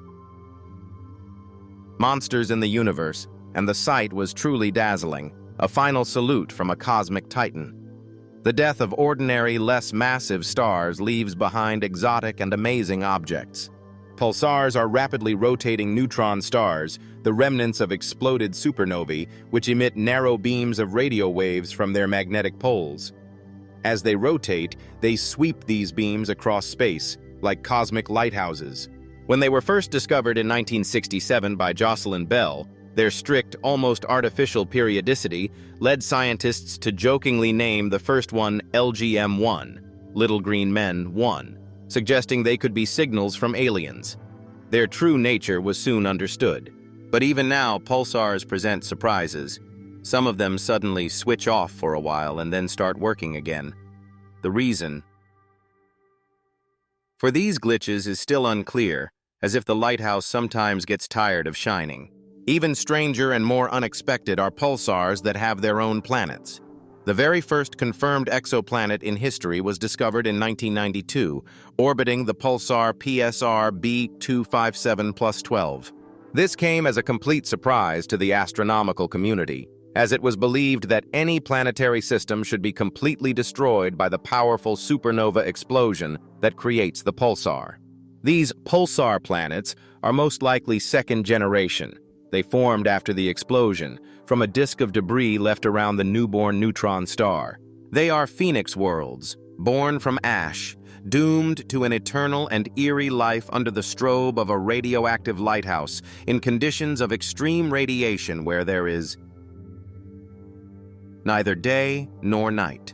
Speaker 1: monsters in the universe, and the sight was truly dazzling, a final salute from a cosmic titan. The death of ordinary, less massive stars leaves behind exotic and amazing objects. Pulsars are rapidly rotating neutron stars, the remnants of exploded supernovae, which emit narrow beams of radio waves from their magnetic poles. As they rotate, they sweep these beams across space, like cosmic lighthouses. When they were first discovered in 1967 by Jocelyn Bell, their strict, almost artificial periodicity led scientists to jokingly name the first one LGM-1, Little Green Men 1, suggesting they could be signals from aliens. Their true nature was soon understood. But even now, pulsars present surprises. Some of them suddenly switch off for a while and then start working again. The reason for these glitches is still unclear, as if the lighthouse sometimes gets tired of shining. Even stranger and more unexpected are pulsars that have their own planets. The very first confirmed exoplanet in history was discovered in 1992, orbiting the pulsar PSR B257+12. This came as a complete surprise to the astronomical community, as it was believed that any planetary system should be completely destroyed by the powerful supernova explosion that creates the pulsar. These pulsar planets are most likely second generation. They formed after the explosion, from a disk of debris left around the newborn neutron star. They are phoenix worlds, born from ash, doomed to an eternal and eerie life under the strobe of a radioactive lighthouse in conditions of extreme radiation where there is neither day nor night.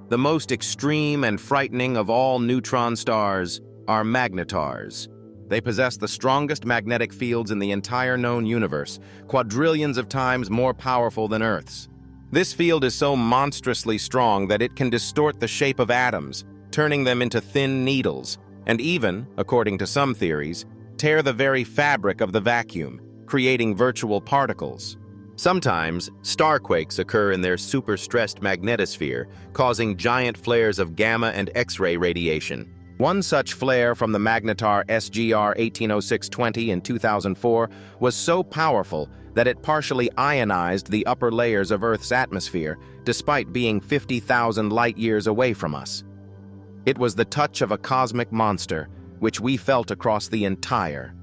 Speaker 1: The most extreme and frightening of all neutron stars are magnetars. They possess the strongest magnetic fields in the entire known universe, quadrillions of times more powerful than Earth's. This field is so monstrously strong that it can distort the shape of atoms, turning them into thin needles, and even, according to some theories, tear the very fabric of the vacuum, creating virtual particles. Sometimes, starquakes occur in their super-stressed magnetosphere, causing giant flares of gamma and X-ray radiation. One such flare from the magnetar SGR 180620 in 2004 was so powerful that it partially ionized the upper layers of Earth's atmosphere, despite being 50,000 light-years away from us. It was the touch of a cosmic monster, which we felt across the entire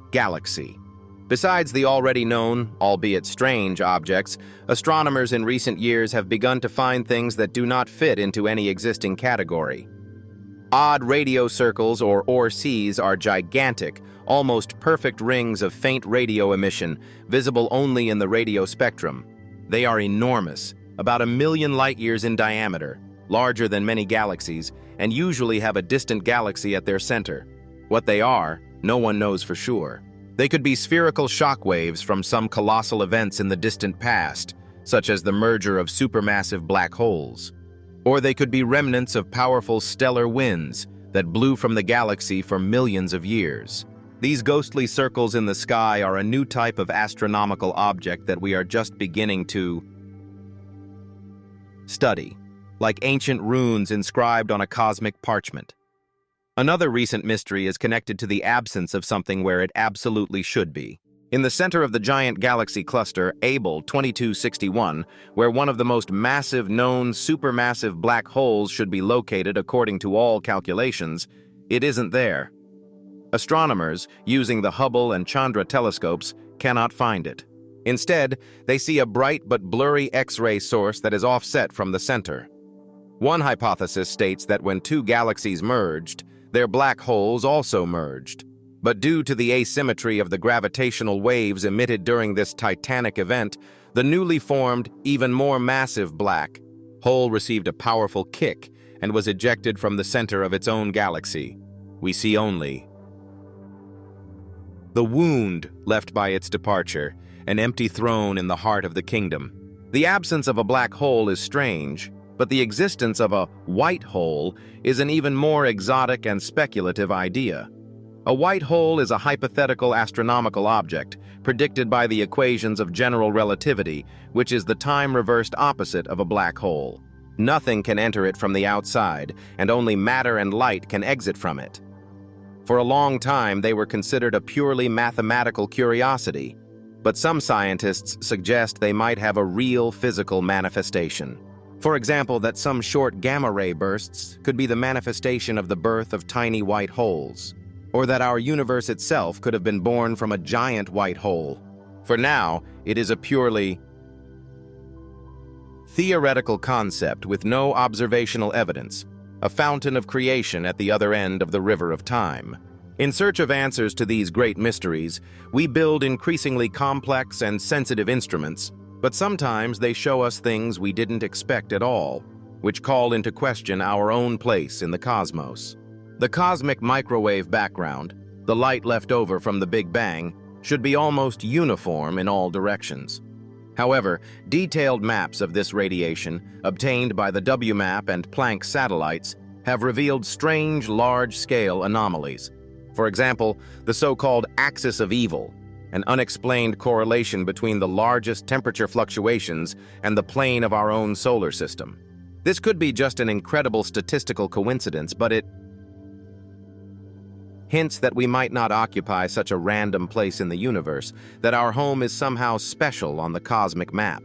Speaker 1: galaxy. Besides the already known, albeit strange, objects, astronomers in recent years have begun to find things that do not fit into any existing category. Odd radio circles, or ORCs, are gigantic, almost perfect rings of faint radio emission, visible only in the radio spectrum. They are enormous, about 1 million light-years in diameter, larger than many galaxies, and usually have a distant galaxy at their center. What they are, no one knows for sure. They could be spherical shockwaves from some colossal events in the distant past, such as the merger of supermassive black holes. Or they could be remnants of powerful stellar winds that blew from the galaxy for millions of years. These ghostly circles in the sky are a new type of astronomical object that we are just beginning to study, like ancient runes inscribed on a cosmic parchment. Another recent mystery is connected to the absence of something where it absolutely should be. In the center of the giant galaxy cluster, Abell 2261, where one of the most massive known supermassive black holes should be located according to all calculations, it isn't there. Astronomers, using the Hubble and Chandra telescopes, cannot find it. Instead, they see a bright but blurry X-ray source that is offset from the center. One hypothesis states that when two galaxies merged, their black holes also merged. But due to the asymmetry of the gravitational waves emitted during this titanic event, the newly formed, even more massive black hole received a powerful kick and was ejected from the center of its own galaxy. We see only the wound left by its departure, an empty throne in the heart of the kingdom. The absence of a black hole is strange, but the existence of a white hole is an even more exotic and speculative idea. A white hole is a hypothetical astronomical object, predicted by the equations of general relativity, which is the time-reversed opposite of a black hole. Nothing can enter it from the outside, and only matter and light can exit from it. For a long time, they were considered a purely mathematical curiosity, but some scientists suggest they might have a real physical manifestation. For example, that some short gamma-ray bursts could be the manifestation of the birth of tiny white holes, or that our universe itself could have been born from a giant white hole. For now, it is a purely theoretical concept with no observational evidence, a fountain of creation at the other end of the river of time. In search of answers to these great mysteries, we build increasingly complex and sensitive instruments, but sometimes they show us things we didn't expect at all, which call into question our own place in the cosmos. The cosmic microwave background, the light left over from the Big Bang, should be almost uniform in all directions. However, detailed maps of this radiation, obtained by the WMAP and Planck satellites, have revealed strange large-scale anomalies. For example, the so-called axis of evil, an unexplained correlation between the largest temperature fluctuations and the plane of our own solar system. This could be just an incredible statistical coincidence, but it hints that we might not occupy such a random place in the universe, that our home is somehow special on the cosmic map.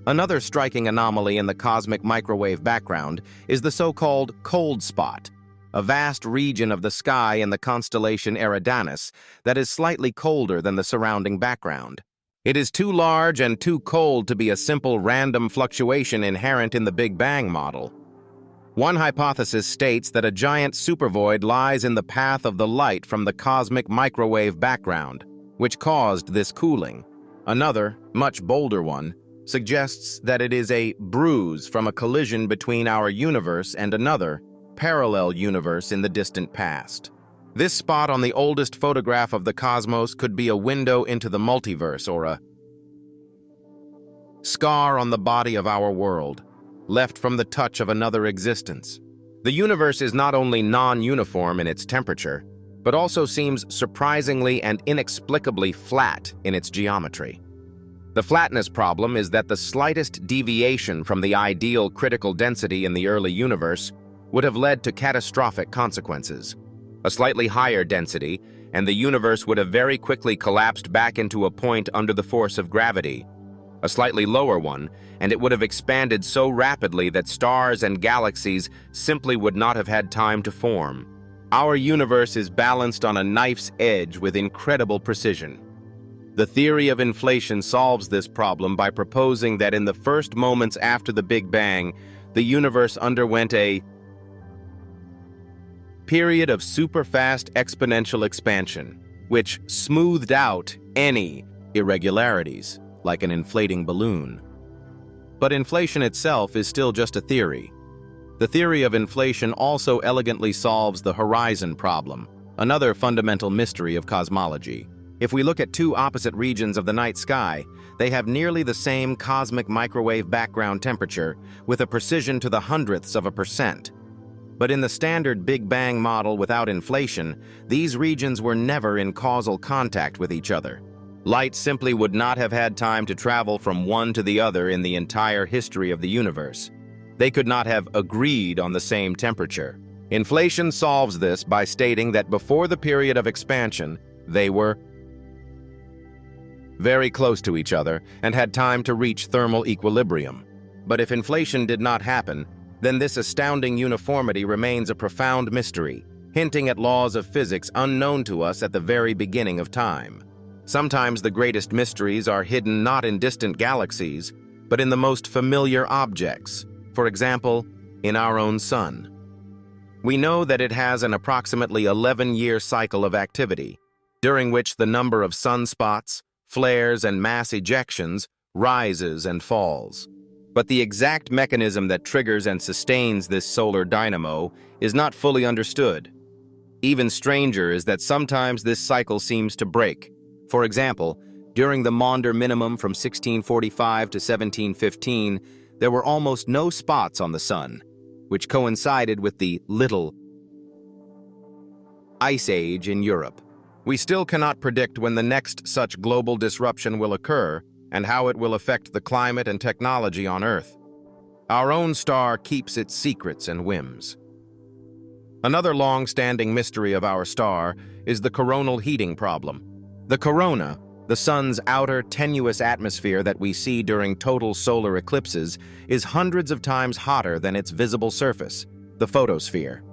Speaker 1: Another striking anomaly in the cosmic microwave background is the so-called cold spot, a vast region of the sky in the constellation Eridanus that is slightly colder than the surrounding background. It is too large and too cold to be a simple random fluctuation inherent in the Big Bang model. One hypothesis states that a giant supervoid lies in the path of the light from the cosmic microwave background, which caused this cooling. Another, much bolder one, suggests that it is a bruise from a collision between our universe and another, parallel universe in the distant past. This spot on the oldest photograph of the cosmos could be a window into the multiverse or a scar on the body of our world, left from the touch of another existence. The universe is not only non-uniform in its temperature, but also seems surprisingly and inexplicably flat in its geometry. The flatness problem is that the slightest deviation from the ideal critical density in the early universe would have led to catastrophic consequences. A slightly higher density, and the universe would have very quickly collapsed back into a point under the force of gravity. A slightly lower one, and it would have expanded so rapidly that stars and galaxies simply would not have had time to form. Our universe is balanced on a knife's edge with incredible precision. The theory of inflation solves this problem by proposing that in the first moments after the Big Bang, the universe underwent a period of super-fast exponential expansion, which smoothed out any irregularities, like an inflating balloon. But inflation itself is still just a theory. The theory of inflation also elegantly solves the horizon problem, another fundamental mystery of cosmology. If we look at two opposite regions of the night sky, they have nearly the same cosmic microwave background temperature, with a precision to the hundredths of a percent. But in the standard Big Bang model without inflation, these regions were never in causal contact with each other. Light simply would not have had time to travel from one to the other in the entire history of the universe. They could not have agreed on the same temperature. Inflation solves this by stating that before the period of expansion, they were very close to each other and had time to reach thermal equilibrium. But if inflation did not happen, then this astounding uniformity remains a profound mystery, hinting at laws of physics unknown to us at the very beginning of time. Sometimes the greatest mysteries are hidden not in distant galaxies, but in the most familiar objects, for example, in our own sun. We know that it has an approximately 11-year cycle of activity, during which the number of sunspots, flares, and mass ejections rises and falls. But the exact mechanism that triggers and sustains this solar dynamo is not fully understood. Even stranger is that sometimes this cycle seems to break. For example, during the Maunder minimum from 1645 to 1715, there were almost no spots on the sun, which coincided with the Little Ice Age in Europe. We still cannot predict when the next such global disruption will occur and how it will affect the climate and technology on Earth. Our own star keeps its secrets and whims. Another long-standing mystery of our star is the coronal heating problem. The corona, the sun's outer, tenuous atmosphere that we see during total solar eclipses, is hundreds of times hotter than its visible surface, the photosphere.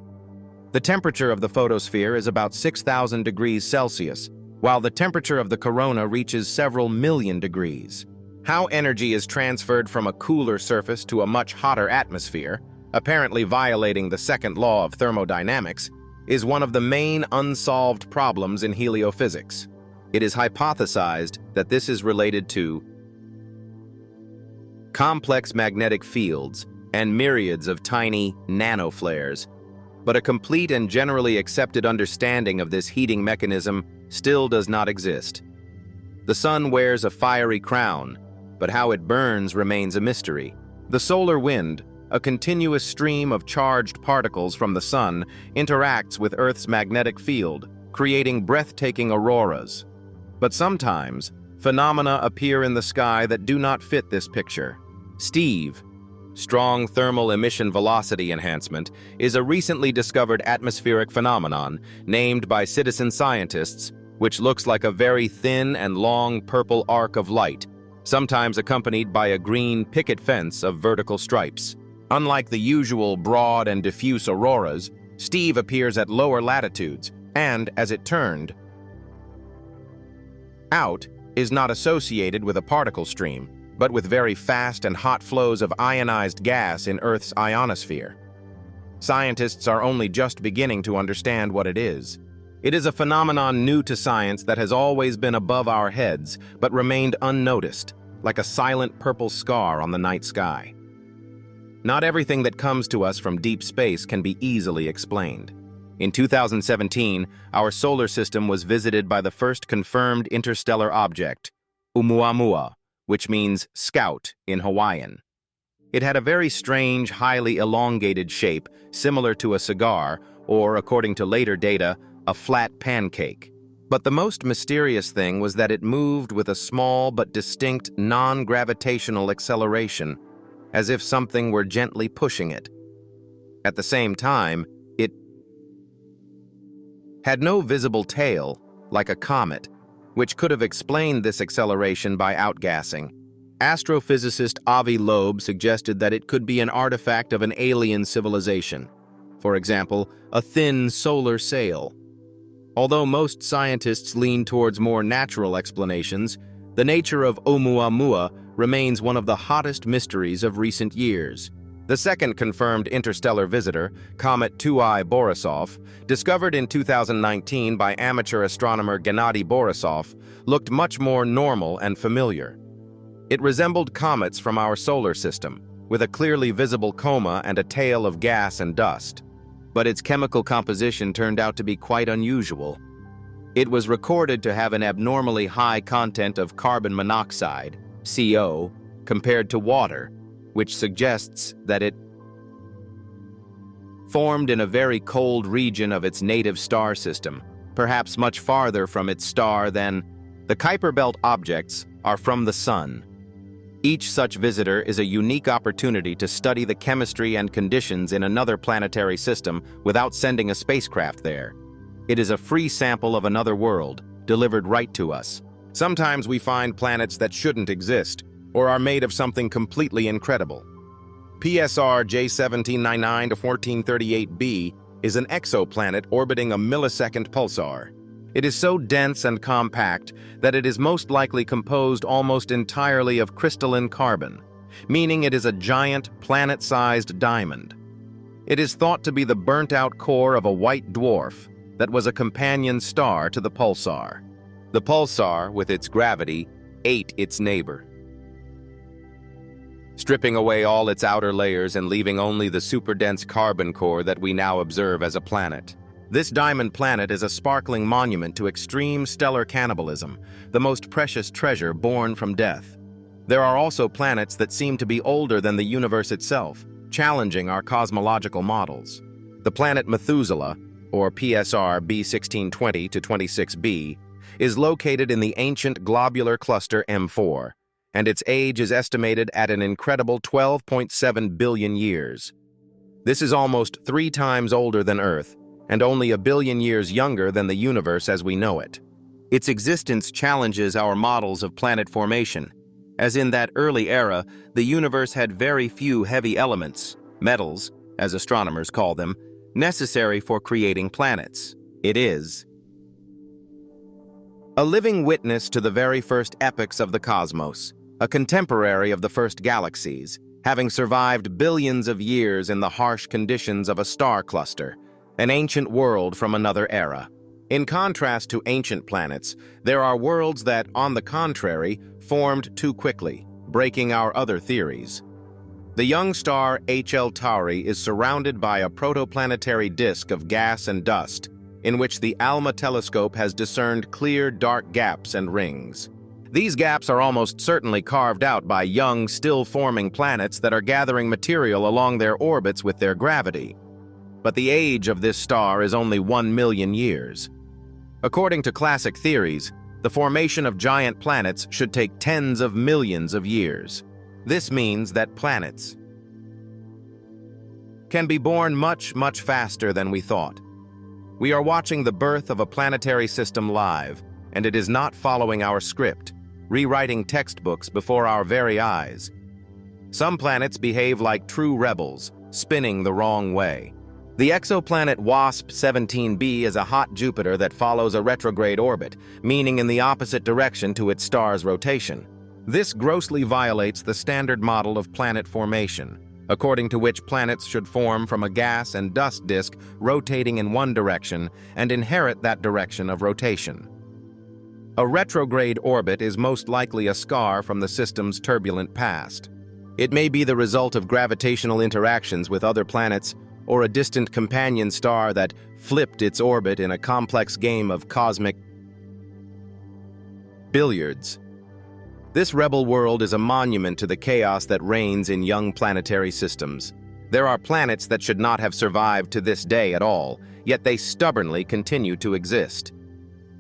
Speaker 1: The temperature of the photosphere is about 6,000 degrees Celsius, while the temperature of the corona reaches several million degrees. How energy is transferred from a cooler surface to a much hotter atmosphere, apparently violating the second law of thermodynamics, is one of the main unsolved problems in heliophysics. It is hypothesized that this is related to complex magnetic fields and myriads of tiny nanoflares But a complete and generally accepted understanding of this heating mechanism still does not exist. The sun wears a fiery crown, but how it burns remains a mystery. The solar wind, a continuous stream of charged particles from the sun, interacts with Earth's magnetic field, creating breathtaking auroras. But sometimes, phenomena appear in the sky that do not fit this picture. Steve, strong thermal emission velocity enhancement, is a recently discovered atmospheric phenomenon named by citizen scientists, which looks like a very thin and long purple arc of light, sometimes accompanied by a green picket fence of vertical stripes. Unlike the usual broad and diffuse auroras, Steve appears at lower latitudes and, as it turned out, is not associated with a particle stream, but with very fast and hot flows of ionized gas in Earth's ionosphere. Scientists are only just beginning to understand what it is. It is a phenomenon new to science that has always been above our heads, but remained unnoticed, like a silent purple scar on the night sky. Not everything that comes to us from deep space can be easily explained. In 2017, our solar system was visited by the first confirmed interstellar object, Oumuamua, which means scout in Hawaiian. It had a very strange, highly elongated shape, similar to a cigar, or, according to later data, a flat pancake. But the most mysterious thing was that it moved with a small but distinct non-gravitational acceleration, as if something were gently pushing it. At the same time, it had no visible tail, like a comet, which could have explained this acceleration by outgassing. Astrophysicist Avi Loeb suggested that it could be an artifact of an alien civilization. For example, a thin solar sail. Although most scientists lean towards more natural explanations, the nature of Oumuamua remains one of the hottest mysteries of recent years. The second confirmed interstellar visitor, Comet 2I Borisov, discovered in 2019 by amateur astronomer Gennady Borisov, looked much more normal and familiar. It resembled comets from our solar system, with a clearly visible coma and a tail of gas and dust. But its chemical composition turned out to be quite unusual. It was recorded to have an abnormally high content of carbon monoxide, CO, compared to water, which suggests that it formed in a very cold region of its native star system, perhaps much farther from its star than the Kuiper Belt objects are from the Sun. Each such visitor is a unique opportunity to study the chemistry and conditions in another planetary system without sending a spacecraft there. It is a free sample of another world, delivered right to us. Sometimes we find planets that shouldn't exist, or are made of something completely incredible. PSR J1799-1438b is an exoplanet orbiting a millisecond pulsar. It is so dense and compact that it is most likely composed almost entirely of crystalline carbon, meaning it is a giant, planet-sized diamond. It is thought to be the burnt-out core of a white dwarf that was a companion star to the pulsar. The pulsar, with its gravity, ate its neighbor, stripping away all its outer layers and leaving only the super-dense carbon core that we now observe as a planet. This diamond planet is a sparkling monument to extreme stellar cannibalism, the most precious treasure born from death. There are also planets that seem to be older than the universe itself, challenging our cosmological models. The planet Methuselah, or PSR B1620-26b, is located in the ancient globular cluster M4, and its age is estimated at an incredible 12.7 billion years. This is almost 3 times older than Earth, and only a billion years younger than the universe as we know it. Its existence challenges our models of planet formation, as in that early era, the universe had very few heavy elements, metals, as astronomers call them, necessary for creating planets. It is a living witness to the very first epochs of the cosmos, a contemporary of the first galaxies, having survived billions of years in the harsh conditions of a star cluster, an ancient world from another era. In contrast to ancient planets, there are worlds that, on the contrary, formed too quickly, breaking our other theories. The young star HL Tauri is surrounded by a protoplanetary disk of gas and dust, in which the ALMA telescope has discerned clear, dark gaps and rings. These gaps are almost certainly carved out by young, still-forming planets that are gathering material along their orbits with their gravity. But the age of this star is only 1 million years. According to classic theories, the formation of giant planets should take tens of millions of years. This means that planets can be born much, much faster than we thought. We are watching the birth of a planetary system live, and it is not following our script, rewriting textbooks before our very eyes. Some planets behave like true rebels, spinning the wrong way. The exoplanet WASP-17b is a hot Jupiter that follows a retrograde orbit, meaning in the opposite direction to its star's rotation. This grossly violates the standard model of planet formation, according to which planets should form from a gas and dust disk rotating in one direction and inherit that direction of rotation. A retrograde orbit is most likely a scar from the system's turbulent past. It may be the result of gravitational interactions with other planets or a distant companion star that flipped its orbit in a complex game of cosmic billiards. This rebel world is a monument to the chaos that reigns in young planetary systems. There are planets that should not have survived to this day at all, yet they stubbornly continue to exist.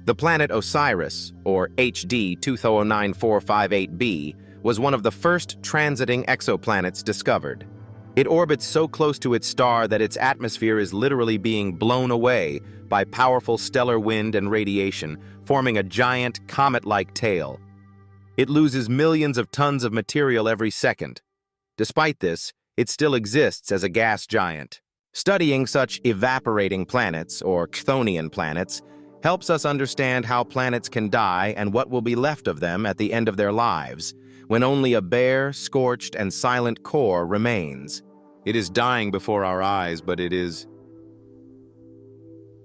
Speaker 1: The planet Osiris, or HD 209458b, was one of the first transiting exoplanets discovered. It orbits so close to its star that its atmosphere is literally being blown away by powerful stellar wind and radiation, forming a giant comet-like tail. It loses millions of tons of material every second. Despite this, it still exists as a gas giant. Studying such evaporating planets, or chthonian planets, helps us understand how planets can die and what will be left of them at the end of their lives, when only a bare, scorched, and silent core remains. It is dying before our eyes, but it is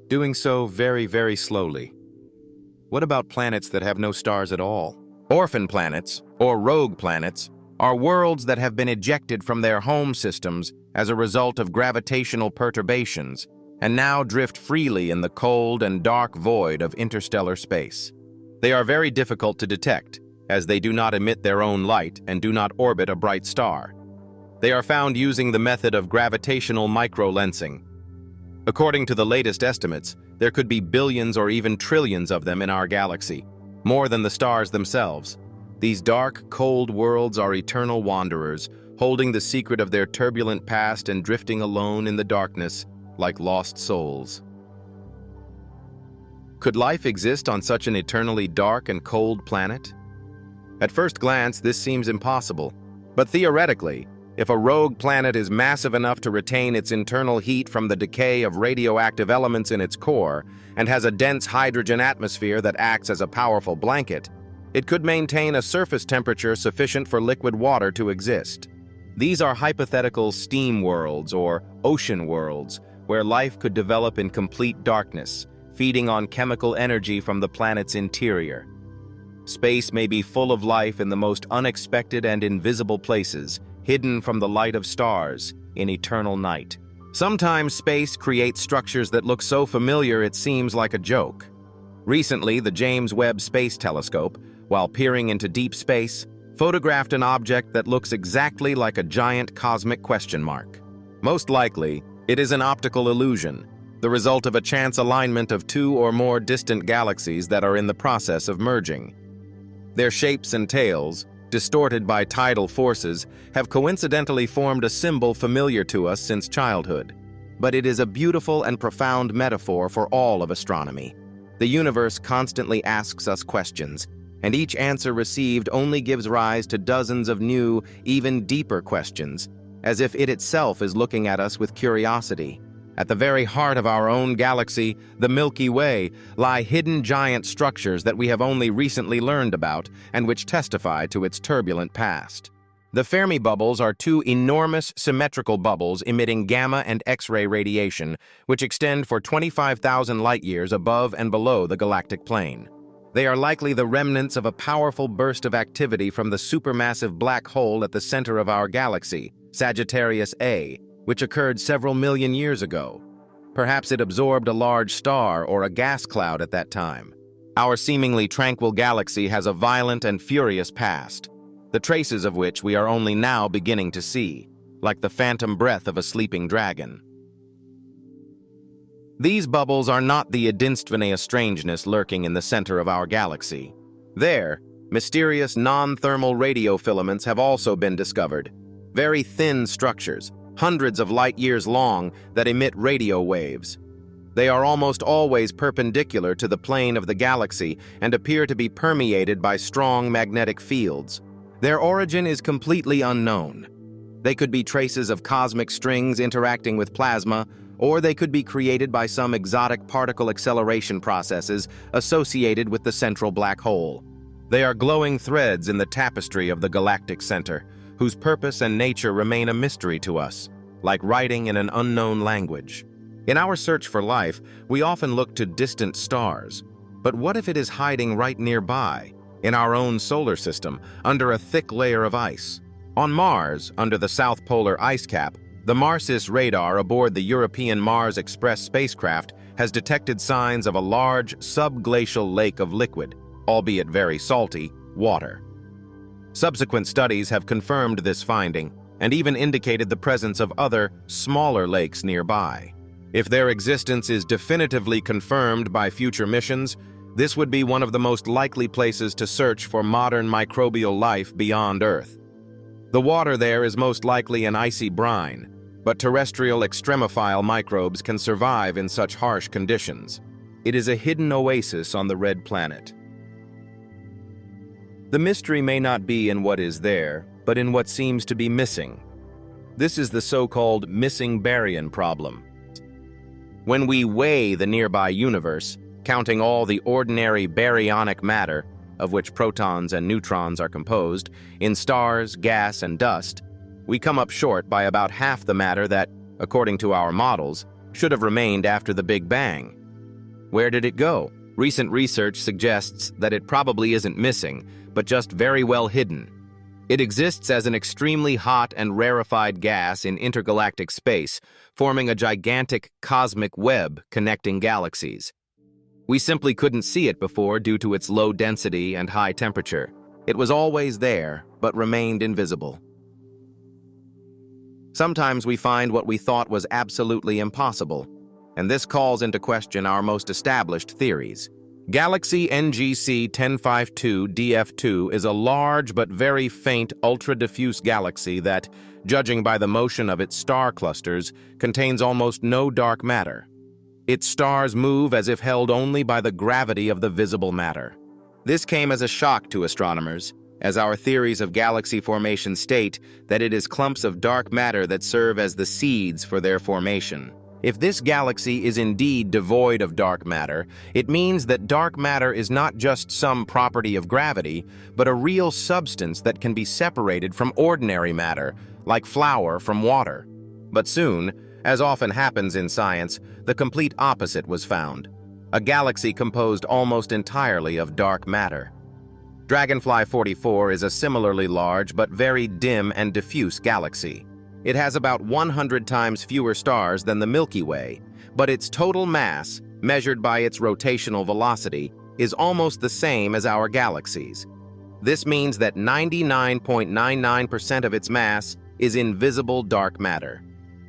Speaker 1: doing so very, very slowly. What about planets that have no stars at all? Orphan planets, or rogue planets, are worlds that have been ejected from their home systems as a result of gravitational perturbations and now drift freely in the cold and dark void of interstellar space. They are very difficult to detect, as they do not emit their own light and do not orbit a bright star. They are found using the method of gravitational microlensing. According to the latest estimates, there could be billions or even trillions of them in our galaxy, more than the stars themselves. These dark, cold worlds are eternal wanderers, holding the secret of their turbulent past and drifting alone in the darkness like lost souls. Could life exist on such an eternally dark and cold planet? At first glance, this seems impossible. But theoretically, if a rogue planet is massive enough to retain its internal heat from the decay of radioactive elements in its core and has a dense hydrogen atmosphere that acts as a powerful blanket, it could maintain a surface temperature sufficient for liquid water to exist. These are hypothetical steam worlds or ocean worlds where life could develop in complete darkness, feeding on chemical energy from the planet's interior. Space may be full of life in the most unexpected and invisible places, hidden from the light of stars in eternal night. Sometimes space creates structures that look so familiar it seems like a joke. Recently, the James Webb Space Telescope, while peering into deep space, photographed an object that looks exactly like a giant cosmic question mark. Most likely, it is an optical illusion, the result of a chance alignment of two or more distant galaxies that are in the process of merging. Their shapes and tails, distorted by tidal forces, have coincidentally formed a symbol familiar to us since childhood. But it is a beautiful and profound metaphor for all of astronomy. The universe constantly asks us questions, and each answer received only gives rise to dozens of new, even deeper questions, as if it itself is looking at us with curiosity. At the very heart of our own galaxy, the Milky Way, lie hidden giant structures that we have only recently learned about and which testify to its turbulent past. The Fermi bubbles are two enormous symmetrical bubbles emitting gamma and X-ray radiation, which extend for 25,000 light-years above and below the galactic plane. They are likely the remnants of a powerful burst of activity from the supermassive black hole at the center of our galaxy, Sagittarius A, which occurred several million years ago. Perhaps it absorbed a large star or a gas cloud at that time. Our seemingly tranquil galaxy has a violent and furious past, the traces of which we are only now beginning to see, like the phantom breath of a sleeping dragon. These bubbles are not the Edinstvenea strangeness lurking in the center of our galaxy. There, mysterious non-thermal radiofilaments have also been discovered, very thin structures, hundreds of light years long, that emit radio waves. They are almost always perpendicular to the plane of the galaxy and appear to be permeated by strong magnetic fields. Their origin is completely unknown. They could be traces of cosmic strings interacting with plasma, or they could be created by some exotic particle acceleration processes associated with the central black hole. They are glowing threads in the tapestry of the galactic center, whose purpose and nature remain a mystery to us, like writing in an unknown language. In our search for life, we often look to distant stars. But what if it is hiding right nearby, in our own solar system, under a thick layer of ice? On Mars, under the South Polar ice cap, the MARSIS radar aboard the European Mars Express spacecraft has detected signs of a large subglacial lake of liquid, albeit very salty, water. Subsequent studies have confirmed this finding and even indicated the presence of other, smaller lakes nearby. If their existence is definitively confirmed by future missions, this would be one of the most likely places to search for modern microbial life beyond Earth. The water there is most likely an icy brine, but terrestrial extremophile microbes can survive in such harsh conditions. It is a hidden oasis on the red planet. The mystery may not be in what is there, but in what seems to be missing. This is the so-called missing baryon problem. When we weigh the nearby universe, counting all the ordinary baryonic matter, of which protons and neutrons are composed, in stars, gas, and dust, we come up short by about half the matter that, according to our models, should have remained after the Big Bang. Where did it go? Recent research suggests that it probably isn't missing, but just very well hidden. It exists as an extremely hot and rarefied gas in intergalactic space, forming a gigantic cosmic web connecting galaxies. We simply couldn't see it before due to its low density and high temperature. It was always there, but remained invisible. Sometimes we find what we thought was absolutely impossible, and this calls into question our most established theories. Galaxy NGC 1052 DF2 is a large but very faint ultra-diffuse galaxy that, judging by the motion of its star clusters, contains almost no dark matter. Its stars move as if held only by the gravity of the visible matter. This came as a shock to astronomers, as our theories of galaxy formation state that it is clumps of dark matter that serve as the seeds for their formation. If this galaxy is indeed devoid of dark matter, it means that dark matter is not just some property of gravity, but a real substance that can be separated from ordinary matter, like flour from water. But soon, as often happens in science, the complete opposite was found: a galaxy composed almost entirely of dark matter. Dragonfly 44 is a similarly large but very dim and diffuse galaxy. It has about 100 times fewer stars than the Milky Way, but its total mass, measured by its rotational velocity, is almost the same as our galaxy's. This means that 99.99% of its mass is invisible dark matter.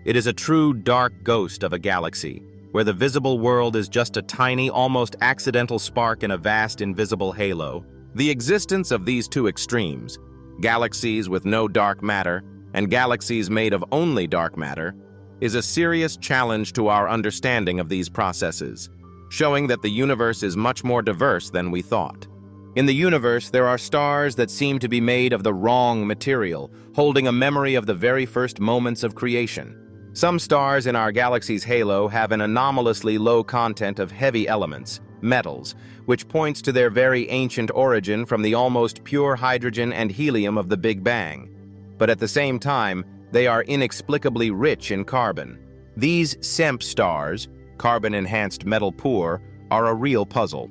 Speaker 1: It is a true dark ghost of a galaxy, where the visible world is just a tiny, almost accidental spark in a vast invisible halo. The existence of these two extremes, galaxies with no dark matter and galaxies made of only dark matter, is a serious challenge to our understanding of these processes, showing that the universe is much more diverse than we thought. In the universe, there are stars that seem to be made of the wrong material, holding a memory of the very first moments of creation. Some stars in our galaxy's halo have an anomalously low content of heavy elements, metals, which points to their very ancient origin from the almost pure hydrogen and helium of the Big Bang. But at the same time, they are inexplicably rich in carbon. These SEMP stars, carbon-enhanced metal poor, are a real puzzle.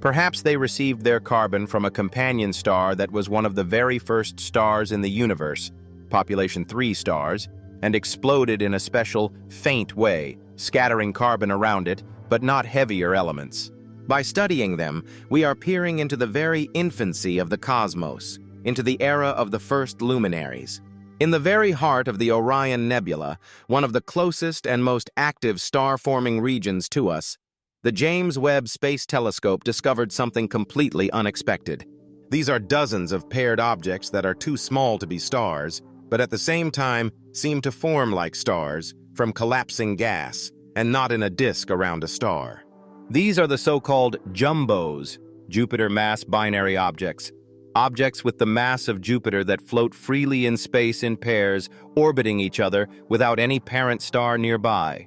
Speaker 1: Perhaps they received their carbon from a companion star that was one of the very first stars in the universe, population 3 stars, and exploded in a special, faint way, scattering carbon around it, but not heavier elements. By studying them, we are peering into the very infancy of the cosmos, into the era of the first luminaries. In the very heart of the Orion Nebula, one of the closest and most active star-forming regions to us, the James Webb Space Telescope discovered something completely unexpected. These are dozens of paired objects that are too small to be stars, but at the same time seem to form like stars from collapsing gas and not in a disk around a star. These are the so-called jumbos, Jupiter mass binary objects, objects with the mass of Jupiter that float freely in space in pairs, orbiting each other without any parent star nearby.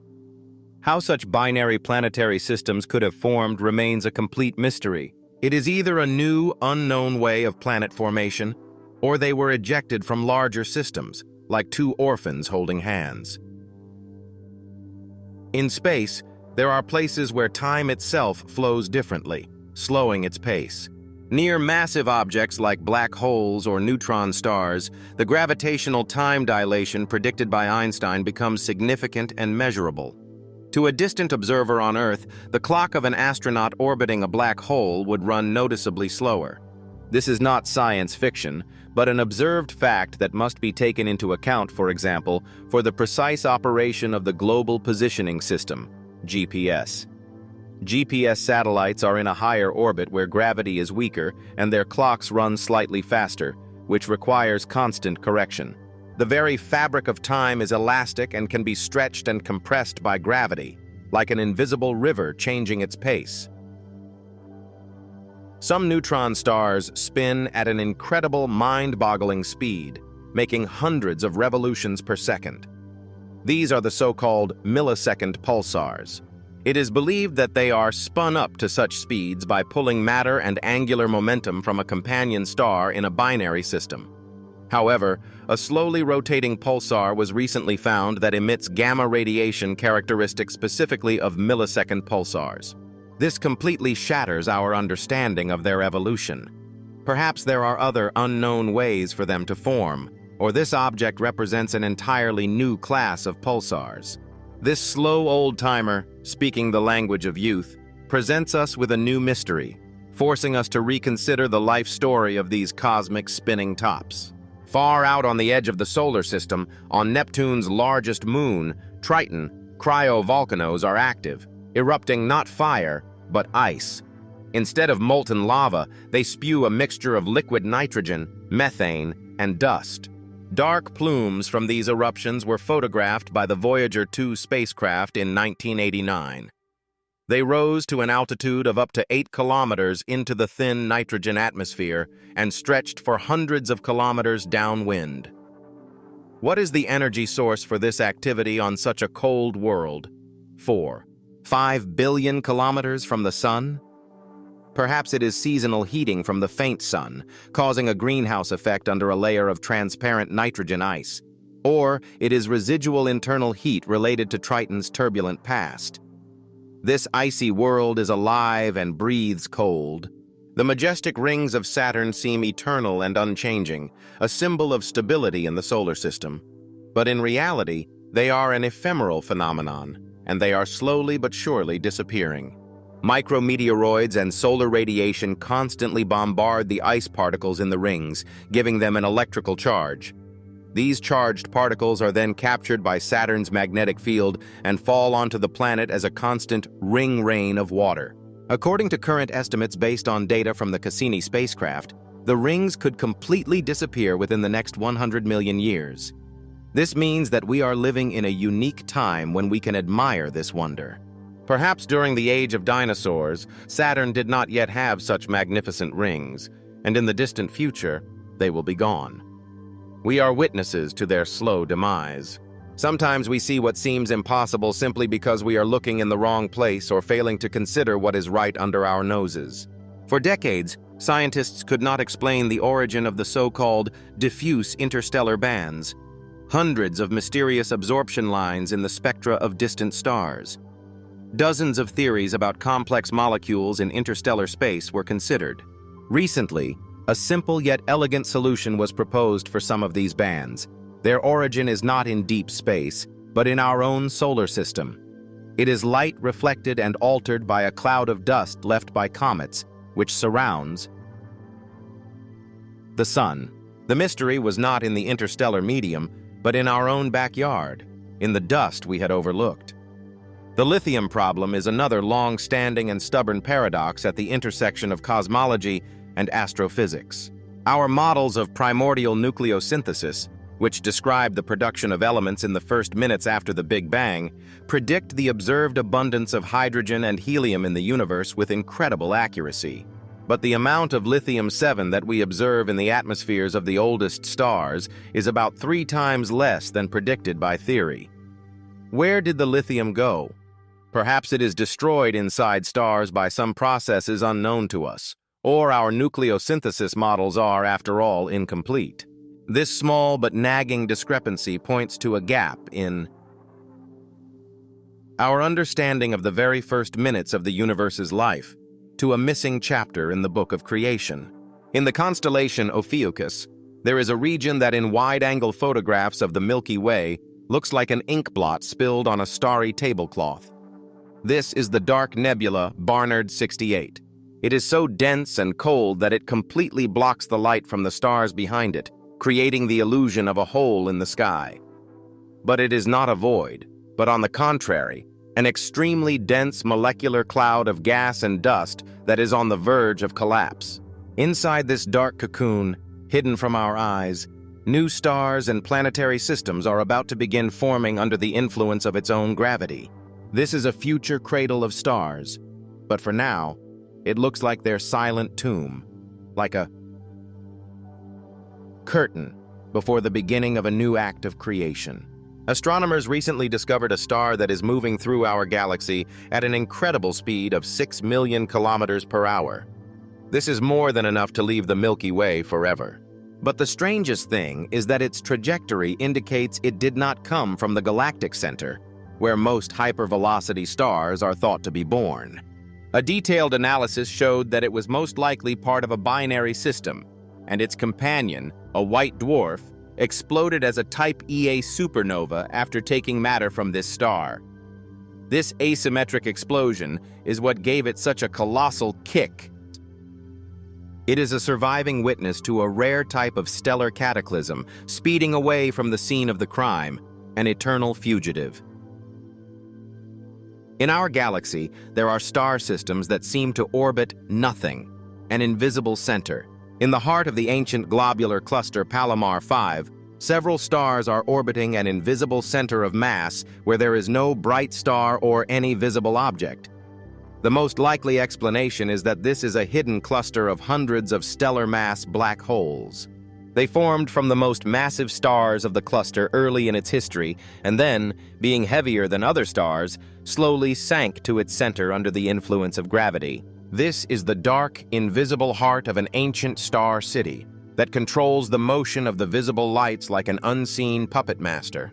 Speaker 1: How such binary planetary systems could have formed remains a complete mystery. It is either a new, unknown way of planet formation, or they were ejected from larger systems, like two orphans holding hands. In space, there are places where time itself flows differently, slowing its pace. Near massive objects like black holes or neutron stars, the gravitational time dilation predicted by Einstein becomes significant and measurable. To a distant observer on Earth, the clock of an astronaut orbiting a black hole would run noticeably slower. This is not science fiction, but an observed fact that must be taken into account, for example, for the precise operation of the Global Positioning System, GPS. GPS satellites are in a higher orbit where gravity is weaker and their clocks run slightly faster, which requires constant correction. The very fabric of time is elastic and can be stretched and compressed by gravity, like an invisible river changing its pace. Some neutron stars spin at an incredible, mind-boggling speed, making hundreds of revolutions per second. These are the so-called millisecond pulsars. It is believed that they are spun up to such speeds by pulling matter and angular momentum from a companion star in a binary system. However, a slowly rotating pulsar was recently found that emits gamma radiation characteristic specifically of millisecond pulsars. This completely shatters our understanding of their evolution. Perhaps there are other unknown ways for them to form, or this object represents an entirely new class of pulsars. This slow old-timer, speaking the language of youth, presents us with a new mystery, forcing us to reconsider the life story of these cosmic spinning tops. Far out on the edge of the solar system, on Neptune's largest moon, Triton, cryovolcanoes are active, erupting not fire, but ice. Instead of molten lava, they spew a mixture of liquid nitrogen, methane, and dust. Dark plumes from these eruptions were photographed by the Voyager 2 spacecraft in 1989. They rose to an altitude of up to 8 kilometers into the thin nitrogen atmosphere and stretched for hundreds of kilometers downwind. What is the energy source for this activity on such a cold world? 5 billion kilometers from the sun? Perhaps it is seasonal heating from the faint sun, causing a greenhouse effect under a layer of transparent nitrogen ice. Or it is residual internal heat related to Triton's turbulent past. This icy world is alive and breathes cold. The majestic rings of Saturn seem eternal and unchanging, a symbol of stability in the solar system. But in reality, they are an ephemeral phenomenon, and they are slowly but surely disappearing. Micrometeoroids and solar radiation constantly bombard the ice particles in the rings, giving them an electrical charge. These charged particles are then captured by Saturn's magnetic field and fall onto the planet as a constant ring rain of water. According to current estimates based on data from the Cassini spacecraft, the rings could completely disappear within the next 100 million years. This means that we are living in a unique time when we can admire this wonder. Perhaps during the age of dinosaurs, Saturn did not yet have such magnificent rings, and in the distant future, they will be gone. We are witnesses to their slow demise. Sometimes we see what seems impossible simply because we are looking in the wrong place or failing to consider what is right under our noses. For decades, scientists could not explain the origin of the so-called diffuse interstellar bands, hundreds of mysterious absorption lines in the spectra of distant stars. Dozens of theories about complex molecules in interstellar space were considered. Recently, a simple yet elegant solution was proposed for some of these bands: Their origin is not in deep space, but in our own solar system. It is light reflected and altered by a cloud of dust left by comets, which surrounds the Sun. The mystery was not in the interstellar medium, but in our own backyard, in the dust we had overlooked. The lithium problem is another long-standing and stubborn paradox at the intersection of cosmology and astrophysics. Our models of primordial nucleosynthesis, which describe the production of elements in the first minutes after the Big Bang, predict the observed abundance of hydrogen and helium in the universe with incredible accuracy. But the amount of lithium-7 that we observe in the atmospheres of the oldest stars is about 3 times less than predicted by theory. Where did the lithium go? Perhaps it is destroyed inside stars by some processes unknown to us, or our nucleosynthesis models are, after all, incomplete. This small but nagging discrepancy points to a gap in our understanding of the very first minutes of the universe's life, to a missing chapter in the book of creation. In the constellation Ophiuchus, there is a region that in wide-angle photographs of the Milky Way looks like an ink blot spilled on a starry tablecloth. This is the dark nebula Barnard 68. It is so dense and cold that it completely blocks the light from the stars behind it, creating the illusion of a hole in the sky. But it is not a void, but on the contrary, an extremely dense molecular cloud of gas and dust that is on the verge of collapse. Inside this dark cocoon, hidden from our eyes, new stars and planetary systems are about to begin forming under the influence of its own gravity. This is a future cradle of stars, but for now, it looks like their silent tomb, like a curtain before the beginning of a new act of creation. Astronomers recently discovered a star that is moving through our galaxy at an incredible speed of 6 million kilometers per hour. This is more than enough to leave the Milky Way forever. But the strangest thing is that its trajectory indicates it did not come from the galactic center, where most hypervelocity stars are thought to be born. A detailed analysis showed that it was most likely part of a binary system, and its companion, a white dwarf, exploded as a Type Ia supernova after taking matter from this star. This asymmetric explosion is what gave it such a colossal kick. It is a surviving witness to a rare type of stellar cataclysm, speeding away from the scene of the crime, an eternal fugitive. In our galaxy, there are star systems that seem to orbit nothing, an invisible center. In the heart of the ancient globular cluster Palomar 5, several stars are orbiting an invisible center of mass where there is no bright star or any visible object. The most likely explanation is that this is a hidden cluster of hundreds of stellar mass black holes. They formed from the most massive stars of the cluster early in its history, and then, being heavier than other stars, slowly sank to its center under the influence of gravity. This is the dark, invisible heart of an ancient star city that controls the motion of the visible lights like an unseen puppet master.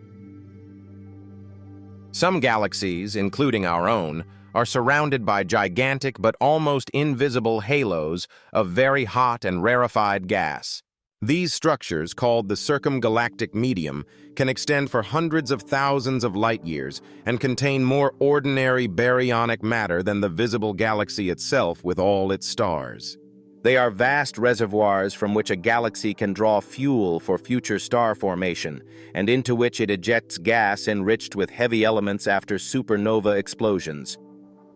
Speaker 1: Some galaxies, including our own, are surrounded by gigantic but almost invisible halos of very hot and rarefied gas. These structures, called the circumgalactic medium, can extend for hundreds of thousands of light years and contain more ordinary baryonic matter than the visible galaxy itself with all its stars. They are vast reservoirs from which a galaxy can draw fuel for future star formation, and into which it ejects gas enriched with heavy elements after supernova explosions.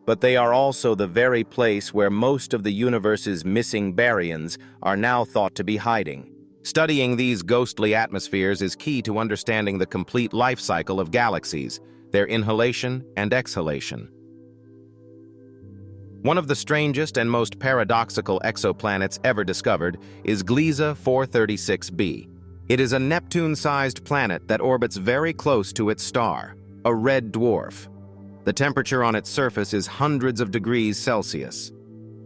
Speaker 1: But they are also the very place where most of the universe's missing baryons are now thought to be hiding. Studying these ghostly atmospheres is key to understanding the complete life cycle of galaxies, their inhalation and exhalation. One of the strangest and most paradoxical exoplanets ever discovered is Gliese 436b. It is a Neptune-sized planet that orbits very close to its star, a red dwarf. The temperature on its surface is hundreds of degrees Celsius.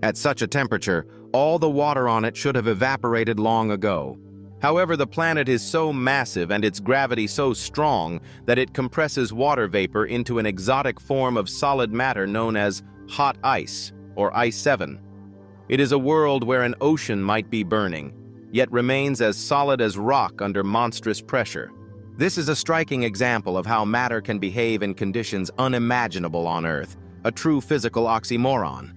Speaker 1: At such a temperature, all the water on it should have evaporated long ago. However, the planet is so massive and its gravity so strong that it compresses water vapor into an exotic form of solid matter known as hot ice, or Ice 7. It is a world where an ocean might be burning, yet remains as solid as rock under monstrous pressure. This is a striking example of how matter can behave in conditions unimaginable on Earth, a true physical oxymoron.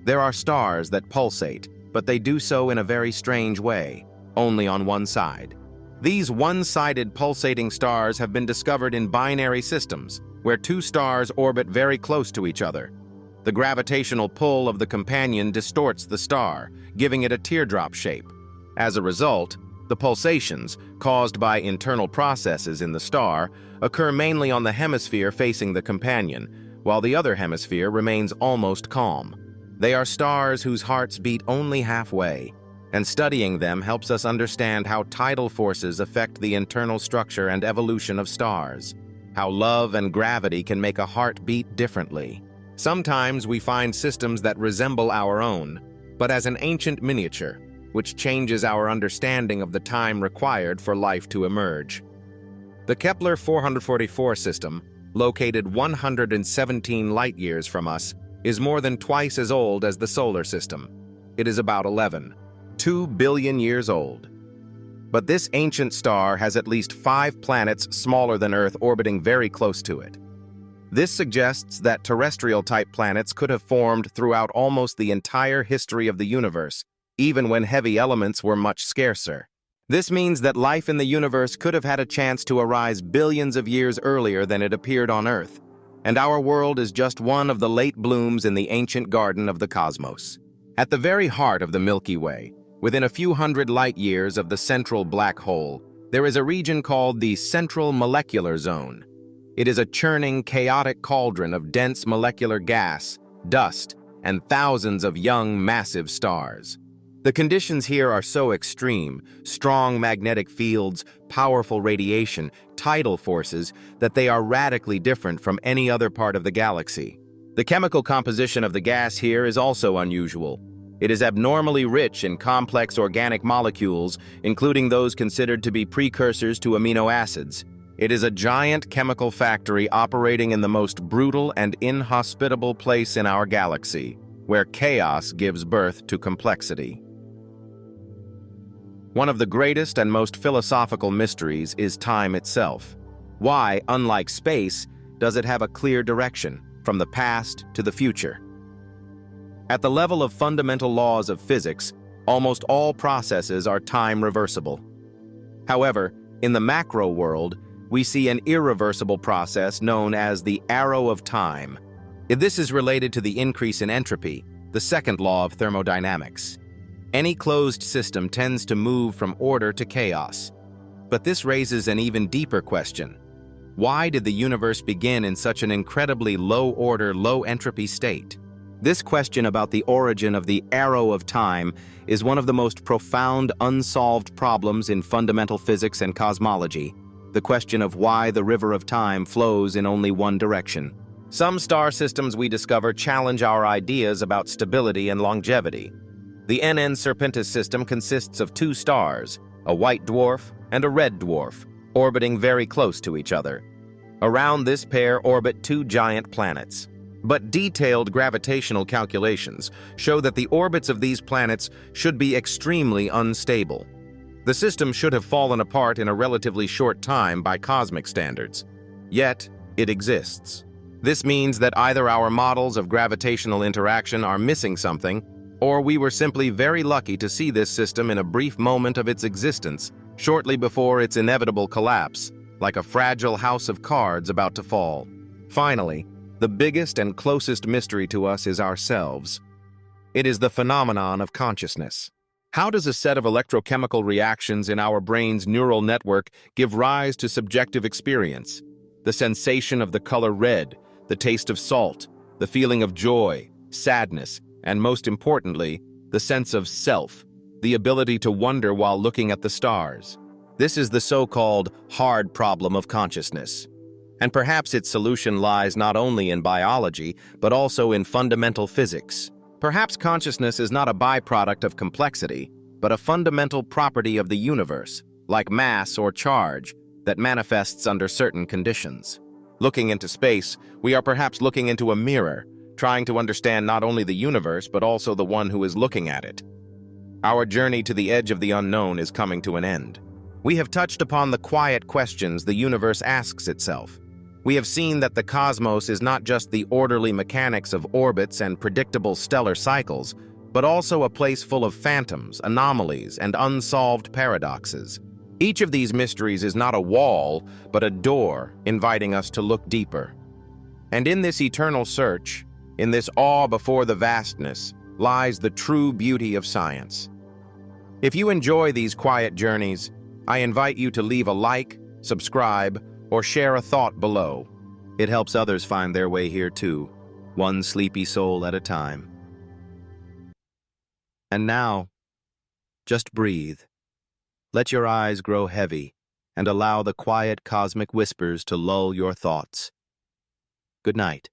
Speaker 1: There are stars that pulsate, but they do so in a very strange way, only on one side. These one-sided pulsating stars have been discovered in binary systems, where two stars orbit very close to each other. The gravitational pull of the companion distorts the star, giving it a teardrop shape. As a result, the pulsations, caused by internal processes in the star, occur mainly on the hemisphere facing the companion, while the other hemisphere remains almost calm. They are stars whose hearts beat only halfway, and studying them helps us understand how tidal forces affect the internal structure and evolution of stars, how love and gravity can make a heart beat differently. Sometimes we find systems that resemble our own, but as an ancient miniature, which changes our understanding of the time required for life to emerge. The Kepler 444 system, located 117 light-years from us, is more than twice as old as the solar system. It is about 2 billion years old. But this ancient star has at least 5 planets smaller than Earth orbiting very close to it. This suggests that terrestrial-type planets could have formed throughout almost the entire history of the universe, even when heavy elements were much scarcer. This means that life in the universe could have had a chance to arise billions of years earlier than it appeared on Earth, and our world is just one of the late blooms in the ancient garden of the cosmos. At the very heart of the Milky Way, within a few hundred light-years of the central black hole, there is a region called the Central Molecular Zone. It is a churning, chaotic cauldron of dense molecular gas, dust, and thousands of young, massive stars. The conditions here are so extreme, strong magnetic fields, powerful radiation, tidal forces, that they are radically different from any other part of the galaxy. The chemical composition of the gas here is also unusual. It is abnormally rich in complex organic molecules, including those considered to be precursors to amino acids. It is a giant chemical factory operating in the most brutal and inhospitable place in our galaxy, where chaos gives birth to complexity. One of the greatest and most philosophical mysteries is time itself. Why, unlike space, does it have a clear direction, from the past to the future? At the level of fundamental laws of physics, almost all processes are time reversible. However, in the macro world, we see an irreversible process known as the arrow of time. This is related to the increase in entropy, the second law of thermodynamics. Any closed system tends to move from order to chaos. But this raises an even deeper question. Why did the universe begin in such an incredibly low-order, low-entropy state? This question about the origin of the arrow of time is one of the most profound, unsolved problems in fundamental physics and cosmology, the question of why the river of time flows in only one direction. Some star systems we discover challenge our ideas about stability and longevity. The NN Serpentis system consists of 2 stars, a white dwarf and a red dwarf, orbiting very close to each other. Around this pair orbit 2 giant planets. But detailed gravitational calculations show that the orbits of these planets should be extremely unstable. The system should have fallen apart in a relatively short time by cosmic standards. Yet, it exists. This means that either our models of gravitational interaction are missing something, or we were simply very lucky to see this system in a brief moment of its existence, shortly before its inevitable collapse, like a fragile house of cards about to fall. Finally, the biggest and closest mystery to us is ourselves. It is the phenomenon of consciousness. How does a set of electrochemical reactions in our brain's neural network give rise to subjective experience? The sensation of the color red, the taste of salt, the feeling of joy, sadness, and most importantly, the sense of self, the ability to wonder while looking at the stars. This is the so-called hard problem of consciousness. And perhaps its solution lies not only in biology, but also in fundamental physics. Perhaps consciousness is not a byproduct of complexity, but a fundamental property of the universe, like mass or charge, that manifests under certain conditions. Looking into space, we are perhaps looking into a mirror, trying to understand not only the universe, but also the one who is looking at it. Our journey to the edge of the unknown is coming to an end. We have touched upon the quiet questions the universe asks itself. We have seen that the cosmos is not just the orderly mechanics of orbits and predictable stellar cycles, but also a place full of phantoms, anomalies, and unsolved paradoxes. Each of these mysteries is not a wall, but a door inviting us to look deeper. And in this eternal search, in this awe before the vastness, lies the true beauty of science. If you enjoy these quiet journeys, I invite you to leave a like, subscribe, or share a thought below. It helps others find their way here too, one sleepy soul at a time. And now, just breathe. Let your eyes grow heavy and allow the quiet cosmic whispers to lull your thoughts. Good night.